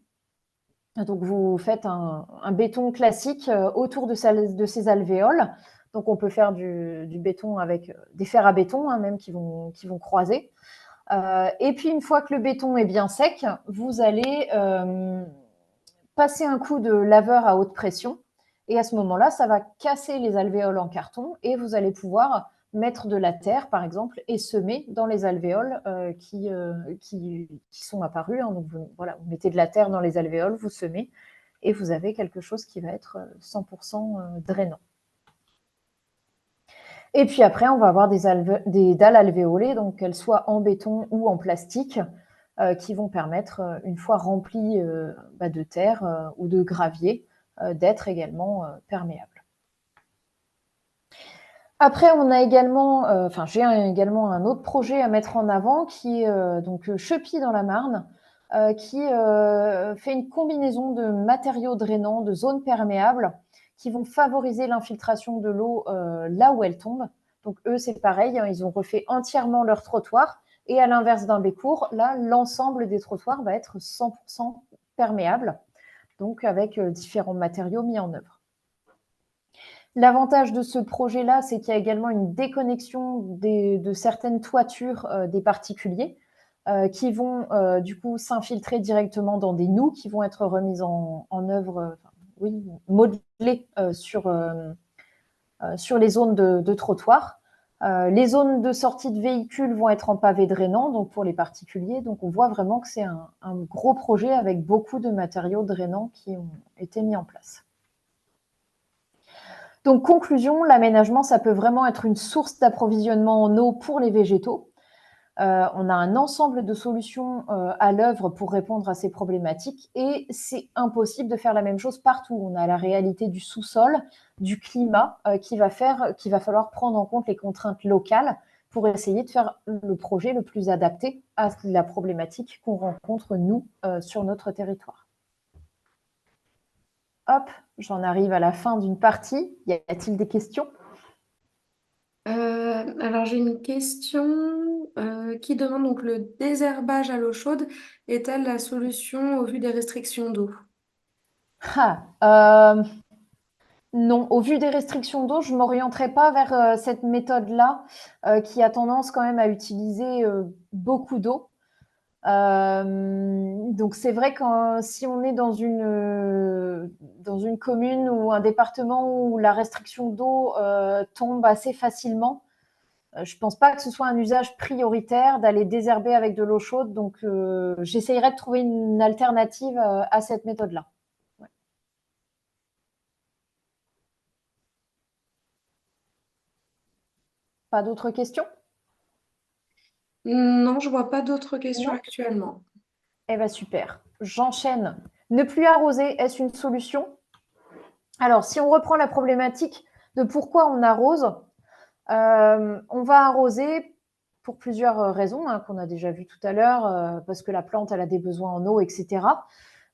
Donc vous faites un béton classique autour de ces alvéoles. Donc on peut faire du béton avec des fers à béton, même qui vont croiser. Et puis une fois que le béton est bien sec, vous allez passer un coup de laveur à haute pression. Et à ce moment-là, ça va casser les alvéoles en carton et vous allez pouvoir mettre de la terre, par exemple, et semer dans les alvéoles qui sont apparus. Hein. Donc, voilà, vous mettez de la terre dans les alvéoles, vous semez, et vous avez quelque chose qui va être 100% drainant. Et puis après, on va avoir des dalles alvéolées, donc qu'elles soient en béton ou en plastique, qui vont permettre, une fois remplies de terre ou de gravier, d'être également perméables. Après, on a également, j'ai également un autre projet à mettre en avant qui est donc Chepy dans la Marne, qui fait une combinaison de matériaux drainants, de zones perméables, qui vont favoriser l'infiltration de l'eau là où elle tombe. Donc eux, c'est pareil, hein, ils ont refait entièrement leur trottoir. Et à l'inverse d'un Bécourt, là, l'ensemble des trottoirs va être 100% perméable, donc avec différents matériaux mis en œuvre. L'avantage de ce projet-là, c'est qu'il y a également une déconnexion de certaines toitures des particuliers qui vont du coup s'infiltrer directement dans des noues qui vont être remises en œuvre, modelées sur les zones de trottoir. Les zones de sortie de véhicules vont être en pavé drainant, donc pour les particuliers. Donc on voit vraiment que c'est un gros projet avec beaucoup de matériaux drainants qui ont été mis en place. Donc, conclusion, l'aménagement, ça peut vraiment être une source d'approvisionnement en eau pour les végétaux. On a un ensemble de solutions à l'œuvre pour répondre à ces problématiques et c'est impossible de faire la même chose partout. On a la réalité du sous-sol, du climat qu'il va falloir prendre en compte les contraintes locales pour essayer de faire le projet le plus adapté à la problématique qu'on rencontre, nous, sur notre territoire. Hop, j'en arrive à la fin d'une partie. Y a-t-il des questions? Alors j'ai une question qui demande donc le désherbage à l'eau chaude est-elle la solution au vu des restrictions d'eau? Non, au vu des restrictions d'eau, je ne m'orienterai pas vers cette méthode-là qui a tendance quand même à utiliser beaucoup d'eau. Donc c'est vrai que si on est dans une commune ou un département où la restriction d'eau tombe assez facilement, je ne pense pas que ce soit un usage prioritaire d'aller désherber avec de l'eau chaude. Donc j'essayerai de trouver une alternative à cette méthode-là. Ouais. Pas d'autres questions? Non, je vois pas d'autres questions Non? actuellement. Eh bien, super. J'enchaîne. Ne plus arroser, est-ce une solution? Alors, si on reprend la problématique de pourquoi on arrose, on va arroser pour plusieurs raisons hein, qu'on a déjà vues tout à l'heure, parce que la plante elle a des besoins en eau, etc.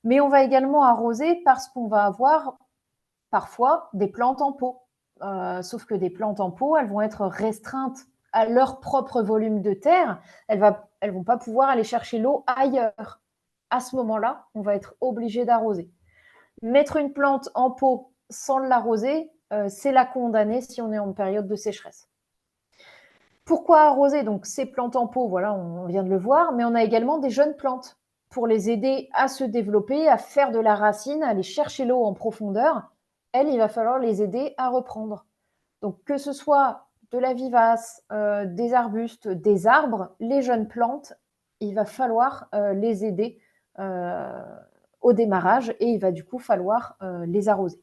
Mais on va également arroser parce qu'on va avoir parfois des plantes en pot. Sauf que des plantes en pot, elles vont être restreintes à leur propre volume de terre. Elles ne vont pas pouvoir aller chercher l'eau ailleurs. À ce moment-là, on va être obligé d'arroser. Mettre une plante en pot sans l'arroser, c'est la condamner si on est en période de sécheresse. Pourquoi arroser? Donc ces plantes en pot, voilà, on vient de le voir, mais on a également des jeunes plantes pour les aider à se développer, à faire de la racine, à aller chercher l'eau en profondeur. Elles, il va falloir les aider à reprendre. Donc que ce soit de la vivace, des arbustes, des arbres, les jeunes plantes, il va falloir les aider au démarrage et il va du coup falloir les arroser.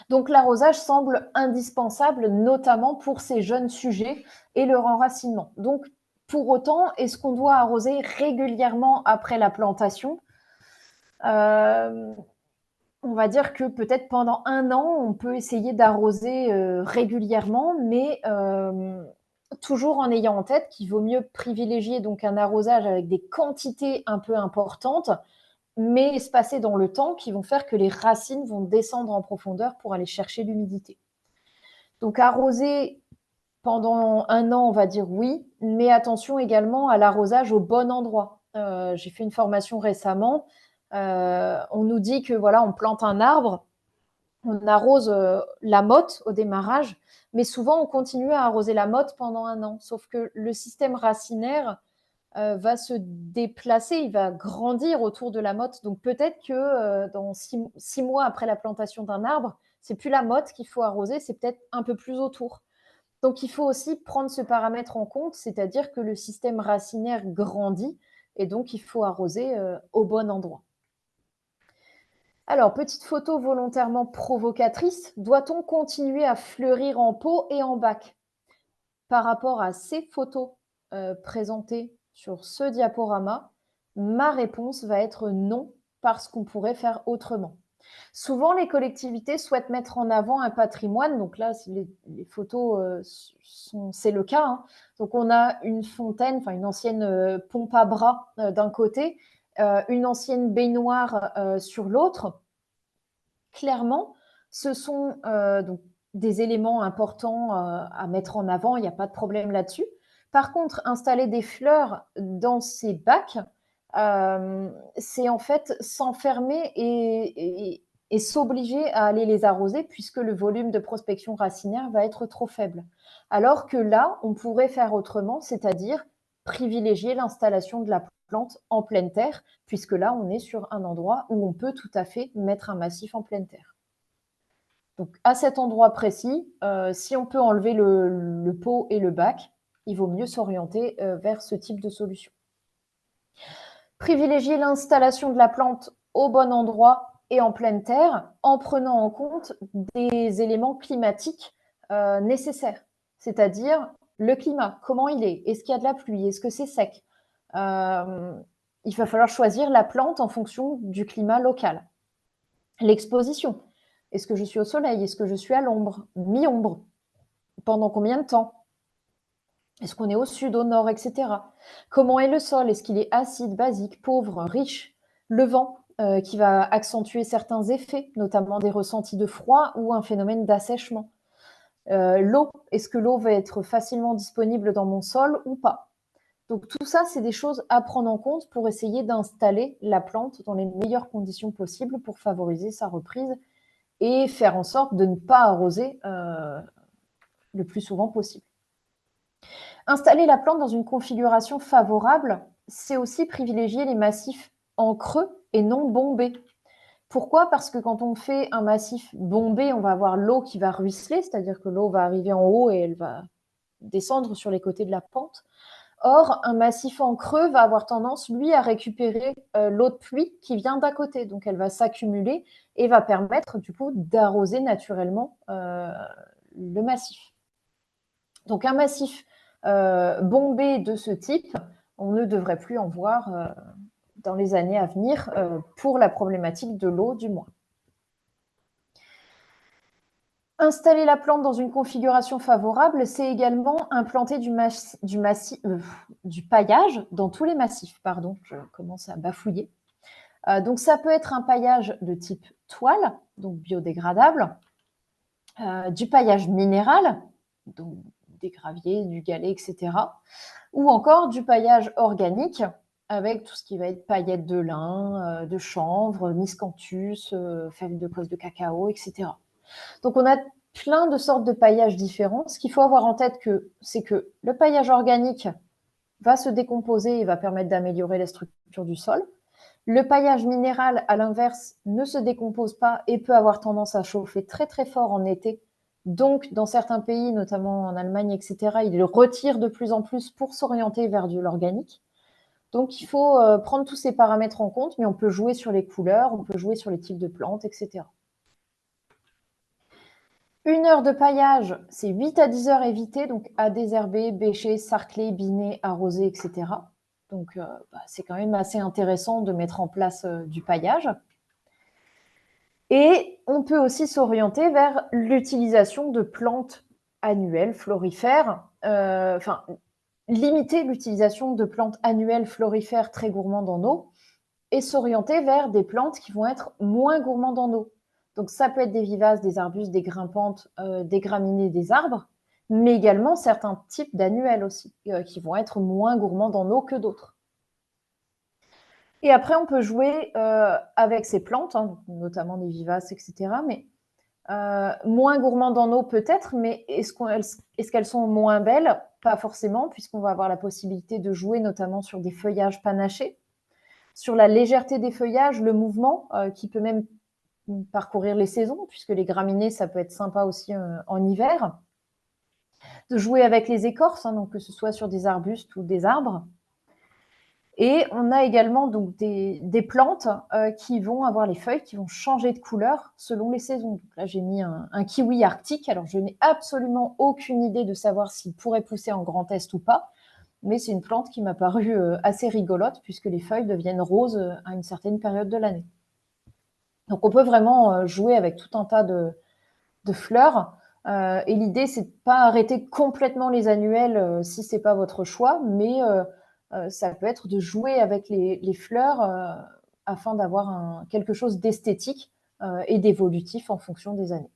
Donc l'arrosage semble indispensable, notamment pour ces jeunes sujets et leur enracinement. Donc pour autant, est-ce qu'on doit arroser régulièrement après la plantation? On va dire que peut-être pendant 1 an, on peut essayer d'arroser régulièrement, mais toujours en ayant en tête qu'il vaut mieux privilégier donc un arrosage avec des quantités un peu importantes mais espacés dans le temps, qui vont faire que les racines vont descendre en profondeur pour aller chercher l'humidité. Donc arroser pendant 1 an, on va dire oui, mais attention également à l'arrosage au bon endroit. J'ai fait une formation récemment. On nous dit que voilà, on plante un arbre, on arrose la motte au démarrage, mais souvent on continue à arroser la motte pendant 1 an. Sauf que le système racinaire va se déplacer, il va grandir autour de la motte. Donc peut-être que dans 6 mois après la plantation d'un arbre, c'est plus la motte qu'il faut arroser, c'est peut-être un peu plus autour. Donc, il faut aussi prendre ce paramètre en compte, c'est-à-dire que le système racinaire grandit et donc il faut arroser au bon endroit. Alors, petite photo volontairement provocatrice, doit-on continuer à fleurir en pot et en bac? Par rapport à ces photos présentées sur ce diaporama, ma réponse va être non, parce qu'on pourrait faire autrement. Souvent, les collectivités souhaitent mettre en avant un patrimoine. Donc là, les photos, c'est le cas, hein. Donc on a une fontaine, enfin une ancienne pompe à bras d'un côté, une ancienne baignoire sur l'autre. Clairement, ce sont donc des éléments importants à mettre en avant, il n'y a pas de problème là-dessus. Par contre, installer des fleurs dans ces bacs, c'est en fait s'enfermer et s'obliger à aller les arroser puisque le volume de prospection racinaire va être trop faible. Alors que là, on pourrait faire autrement, c'est-à-dire privilégier l'installation de la plante en pleine terre, puisque là, on est sur un endroit où on peut tout à fait mettre un massif en pleine terre. Donc, à cet endroit précis, si on peut enlever le pot et le bac, il vaut mieux s'orienter vers ce type de solution. Privilégier l'installation de la plante au bon endroit et en pleine terre en prenant en compte des éléments climatiques nécessaires, c'est-à-dire le climat, comment il est, est-ce qu'il y a de la pluie, est-ce que c'est sec. Il va falloir choisir la plante en fonction du climat local. L'exposition, est-ce que je suis au soleil, est-ce que je suis à l'ombre, mi-ombre, pendant combien de temps? Est-ce qu'on est au sud, au nord, etc. Comment est le sol? Est-ce qu'il est acide, basique, pauvre, riche? Le vent, qui va accentuer certains effets, notamment des ressentis de froid ou un phénomène d'assèchement. L'eau, est-ce que l'eau va être facilement disponible dans mon sol ou pas? Donc tout ça, c'est des choses à prendre en compte pour essayer d'installer la plante dans les meilleures conditions possibles pour favoriser sa reprise et faire en sorte de ne pas arroser le plus souvent possible. Installer la plante dans une configuration favorable, c'est aussi privilégier les massifs en creux et non bombés. Pourquoi? Parce que quand on fait un massif bombé, on va avoir l'eau qui va ruisseler, c'est-à-dire que l'eau va arriver en haut et elle va descendre sur les côtés de la pente. Or, un massif en creux va avoir tendance, lui, à récupérer l'eau de pluie qui vient d'à côté. Donc, elle va s'accumuler et va permettre, du coup, d'arroser naturellement le massif. Donc, un massif bombé de ce type, on ne devrait plus en voir dans les années à venir pour la problématique de l'eau, du moins. Installer la plante dans une configuration favorable, c'est également implanter du paillage dans tous les massifs. Pardon, je commence à bafouiller. Donc, ça peut être un paillage de type toile, donc biodégradable, du paillage minéral, donc des graviers, du galet, etc. Ou encore du paillage organique, avec tout ce qui va être paillettes de lin, de chanvre, miscanthus, fèves de cosse de cacao, etc. Donc, on a plein de sortes de paillages différents. Ce qu'il faut avoir en tête, c'est que le paillage organique va se décomposer et va permettre d'améliorer la structure du sol. Le paillage minéral, à l'inverse, ne se décompose pas et peut avoir tendance à chauffer très très fort en été. Donc, dans certains pays, notamment en Allemagne, etc., il le retire de plus en plus pour s'orienter vers de l'organique. Donc, il faut prendre tous ces paramètres en compte, mais on peut jouer sur les couleurs, on peut jouer sur les types de plantes, etc. 1 heure de paillage, c'est 8 à 10 heures évitées, donc à désherber, bêcher, sarcler, biner, arroser, etc. Donc, c'est quand même assez intéressant de mettre en place du paillage. Et on peut aussi s'orienter vers l'utilisation de plantes annuelles, florifères, limiter l'utilisation de plantes annuelles florifères très gourmandes en eau et s'orienter vers des plantes qui vont être moins gourmandes en eau. Donc, ça peut être des vivaces, des arbustes, des grimpantes, des graminées, des arbres, mais également certains types d'annuelles aussi, qui vont être moins gourmandes en eau que d'autres. Et après, on peut jouer avec ces plantes, hein, notamment des vivaces, etc. Mais moins gourmandes en eau peut-être, mais est-ce qu'elles sont moins belles? Pas forcément, puisqu'on va avoir la possibilité de jouer notamment sur des feuillages panachés, sur la légèreté des feuillages, le mouvement qui peut même parcourir les saisons, puisque les graminées, ça peut être sympa aussi en hiver. De jouer avec les écorces, hein, donc que ce soit sur des arbustes ou des arbres. Et on a également donc des plantes qui vont avoir les feuilles qui vont changer de couleur selon les saisons. Donc là, j'ai mis un kiwi arctique. Alors, je n'ai absolument aucune idée de savoir s'il pourrait pousser en Grand Est ou pas, mais c'est une plante qui m'a paru assez rigolote puisque les feuilles deviennent roses à une certaine période de l'année. Donc, on peut vraiment jouer avec tout un tas de fleurs. Et l'idée, c'est de pas arrêter complètement les annuels si c'est pas votre choix, mais ça peut être de jouer avec les fleurs afin d'avoir quelque chose d'esthétique et d'évolutif en fonction des années.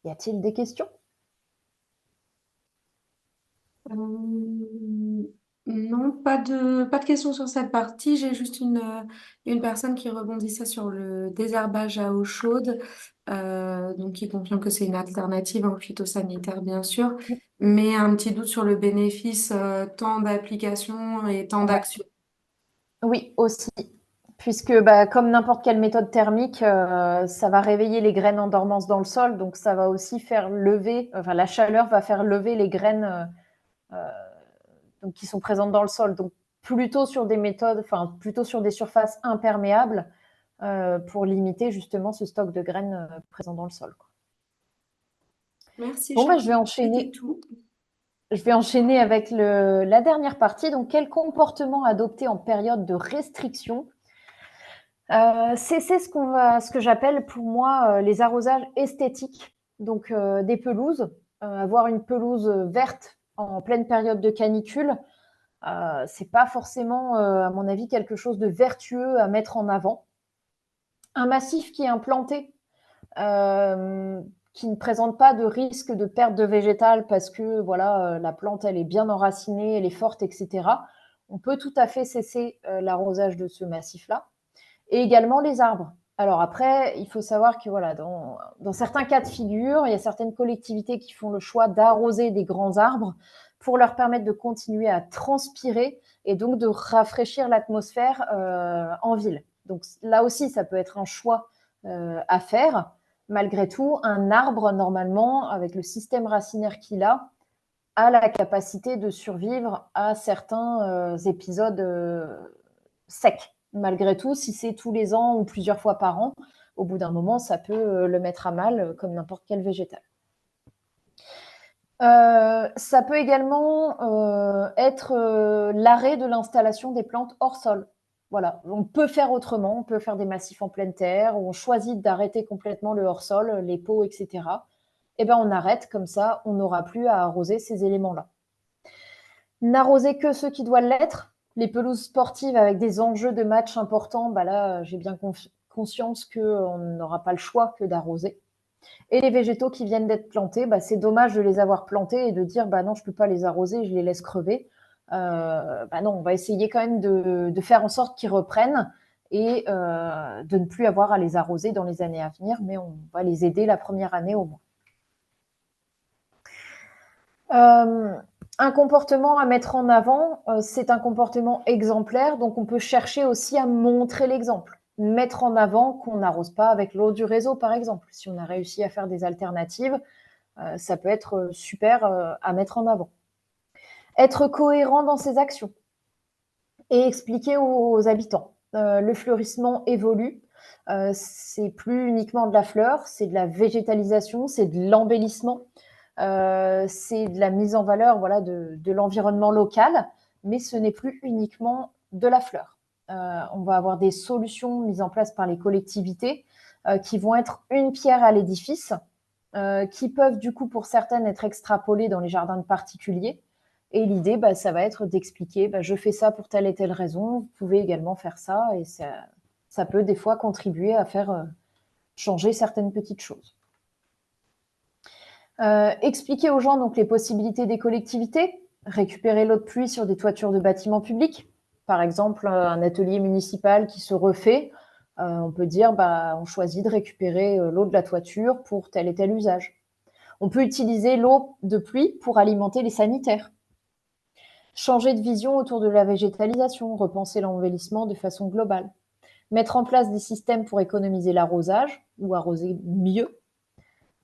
Y a-t-il des questions? Non, pas de questions sur cette partie. J'ai juste une personne qui rebondissait sur le désherbage à eau chaude, donc qui confirme que c'est une alternative en phytosanitaire, bien sûr, mais un petit doute sur le bénéfice, temps d'application et temps Ouais. d'action. Oui, aussi. Puisque comme n'importe quelle méthode thermique, ça va réveiller les graines en dormance dans le sol, donc ça va aussi faire lever, enfin la chaleur va faire lever les graines donc, qui sont présentes dans le sol. Donc, plutôt sur des méthodes, enfin, plutôt sur des surfaces imperméables pour limiter justement ce stock de graines présent dans le sol. Quoi. Merci, Bon, Charles. je vais C'était enchaîner. tout. Je vais enchaîner avec la dernière partie. Donc, quel comportement adopter en période de restriction c'est ce que j'appelle pour moi les arrosages esthétiques. Donc, des pelouses. Avoir une pelouse verte en pleine période de canicule, c'est pas forcément, à mon avis, quelque chose de vertueux à mettre en avant. Un massif qui est implanté, qui ne présente pas de risque de perte de végétal parce que voilà, la plante elle est bien enracinée, elle est forte, etc. On peut tout à fait cesser l'arrosage de ce massif-là. Et également les arbres. Alors après, il faut savoir que voilà, dans certains cas de figure, il y a certaines collectivités qui font le choix d'arroser des grands arbres pour leur permettre de continuer à transpirer et donc de rafraîchir l'atmosphère en ville. Donc là aussi, ça peut être un choix à faire. Malgré tout, un arbre, normalement, avec le système racinaire qu'il a la capacité de survivre à certains épisodes secs. Malgré tout, si c'est tous les ans ou plusieurs fois par an, au bout d'un moment, ça peut le mettre à mal comme n'importe quel végétal. Ça peut également être l'arrêt de l'installation des plantes hors sol. Voilà, on peut faire autrement, on peut faire des massifs en pleine terre, où on choisit d'arrêter complètement le hors sol, les pots, etc. Et ben on arrête, comme ça, on n'aura plus à arroser ces éléments-là. N'arroser que ceux qui doivent l'être. Les pelouses sportives avec des enjeux de match importants, là, j'ai bien conscience qu'on n'aura pas le choix que d'arroser. Et les végétaux qui viennent d'être plantés, c'est dommage de les avoir plantés et de dire non, je ne peux pas les arroser, je les laisse crever. Non, on va essayer quand même de faire en sorte qu'ils reprennent et de ne plus avoir à les arroser dans les années à venir, mais on va les aider la première année au moins. Un comportement à mettre en avant, c'est un comportement exemplaire, donc on peut chercher aussi à montrer l'exemple. Mettre en avant qu'on n'arrose pas avec l'eau du réseau, par exemple. Si on a réussi à faire des alternatives, ça peut être super à mettre en avant. Être cohérent dans ses actions et expliquer aux habitants. Le fleurissement évolue. C'est plus uniquement de la fleur, c'est de la végétalisation, c'est de l'embellissement. C'est de la mise en valeur de l'environnement local, mais ce n'est plus uniquement de la fleur. On va avoir des solutions mises en place par les collectivités qui vont être une pierre à l'édifice, qui peuvent du coup pour certaines être extrapolées dans les jardins de particuliers. Et l'idée, ça va être d'expliquer, je fais ça pour telle et telle raison, vous pouvez également faire ça, et ça peut des fois contribuer à faire changer certaines petites choses. Expliquer aux gens donc les possibilités des collectivités, récupérer l'eau de pluie sur des toitures de bâtiments publics, par exemple un atelier municipal qui se refait, on peut dire on choisit de récupérer l'eau de la toiture pour tel et tel usage. On peut utiliser l'eau de pluie pour alimenter les sanitaires. Changer de vision autour de la végétalisation, repenser l'embellissement de façon globale. Mettre en place des systèmes pour économiser l'arrosage ou arroser mieux.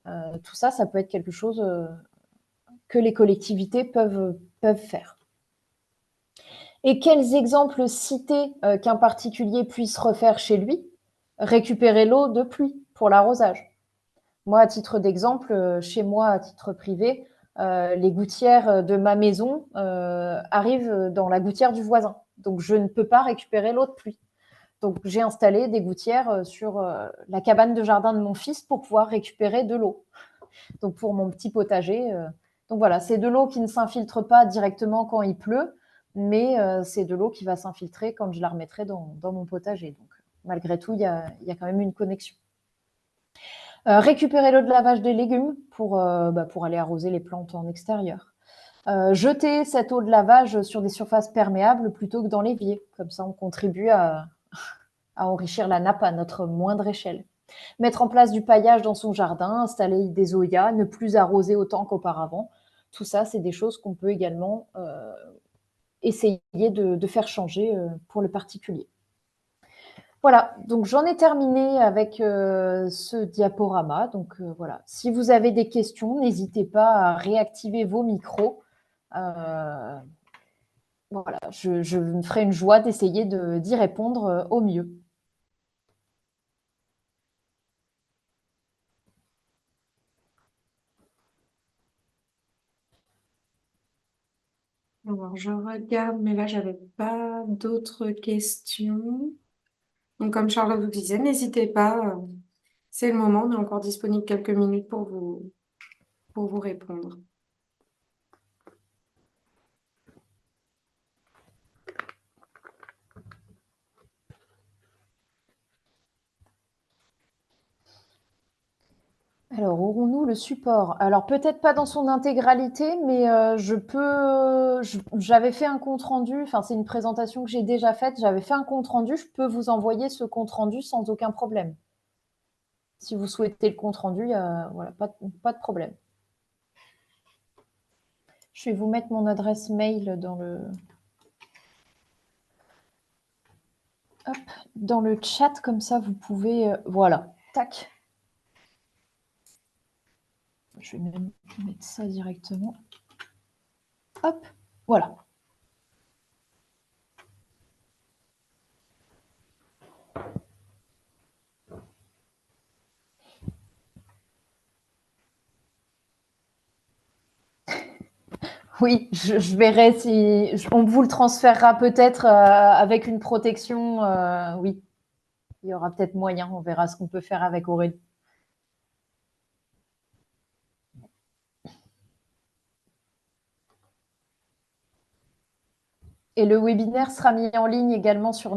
Tout ça, ça peut être quelque chose que les collectivités peuvent faire. Et quels exemples citer qu'un particulier puisse refaire chez lui? Récupérer l'eau de pluie pour l'arrosage. Moi, à titre d'exemple, chez moi, à titre privé, les gouttières de ma maison arrivent dans la gouttière du voisin. Donc, je ne peux pas récupérer l'eau de pluie. Donc, j'ai installé des gouttières sur la cabane de jardin de mon fils pour pouvoir récupérer de l'eau. Donc, pour mon petit potager. Donc, voilà, c'est de l'eau qui ne s'infiltre pas directement quand il pleut, mais c'est de l'eau qui va s'infiltrer quand je la remettrai dans mon potager. Donc, malgré tout, il y a quand même une connexion. Récupérer l'eau de lavage des légumes pour aller arroser les plantes en extérieur. Jeter cette eau de lavage sur des surfaces perméables plutôt que dans l'évier. Comme ça, on contribue à enrichir la nappe à notre moindre échelle. Mettre en place du paillage dans son jardin, installer des zoyas, ne plus arroser autant qu'auparavant. Tout ça, c'est des choses qu'on peut également essayer de faire changer pour le particulier. Voilà, donc j'en ai terminé avec ce diaporama. Donc voilà, si vous avez des questions, n'hésitez pas à réactiver vos micros. Voilà, je me ferai une joie d'essayer d'y répondre au mieux. Alors, je regarde, mais là, j'avais pas d'autres questions. Donc, comme Charlotte vous disait, n'hésitez pas. C'est le moment. On est encore disponible quelques minutes pour vous répondre. Alors, aurons-nous le support? Alors, peut-être pas dans son intégralité, mais j'avais fait un compte-rendu, enfin, c'est une présentation que j'ai déjà faite, j'avais fait un compte-rendu, je peux vous envoyer ce compte-rendu sans aucun problème. Si vous souhaitez le compte-rendu, voilà, pas de problème. Je vais vous mettre mon adresse mail dans le chat, comme ça vous pouvez... voilà, tac. Je vais même mettre ça directement. Hop, voilà. Oui, je verrai si on vous le transférera peut-être avec une protection. Oui, il y aura peut-être moyen. On verra ce qu'on peut faire avec Aurélie. Et le webinaire sera mis en ligne également sur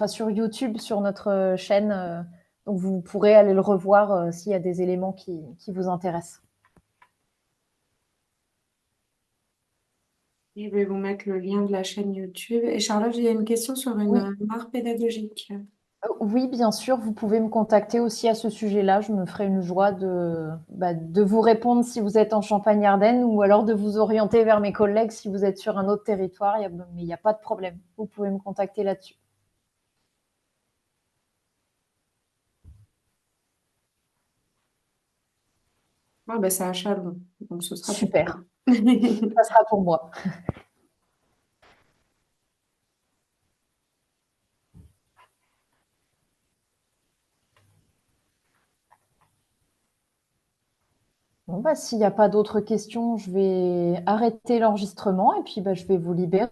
sur YouTube, sur notre chaîne. Donc vous pourrez aller le revoir s'il y a des éléments qui vous intéressent. Je vais vous mettre le lien de la chaîne YouTube. Et Charlotte, j'ai une question sur Oui. une mare pédagogique. Oui, bien sûr, vous pouvez me contacter aussi à ce sujet-là. Je me ferai une joie de vous répondre si vous êtes en Champagne-Ardenne ou alors de vous orienter vers mes collègues si vous êtes sur un autre territoire. Mais il n'y a pas de problème. Vous pouvez me contacter là-dessus. Ah, ben, c'est à Chalon, donc ce sera pour Super. moi. Ça sera pour moi. Bon, s'il n'y a pas d'autres questions, je vais arrêter l'enregistrement et puis je vais vous libérer.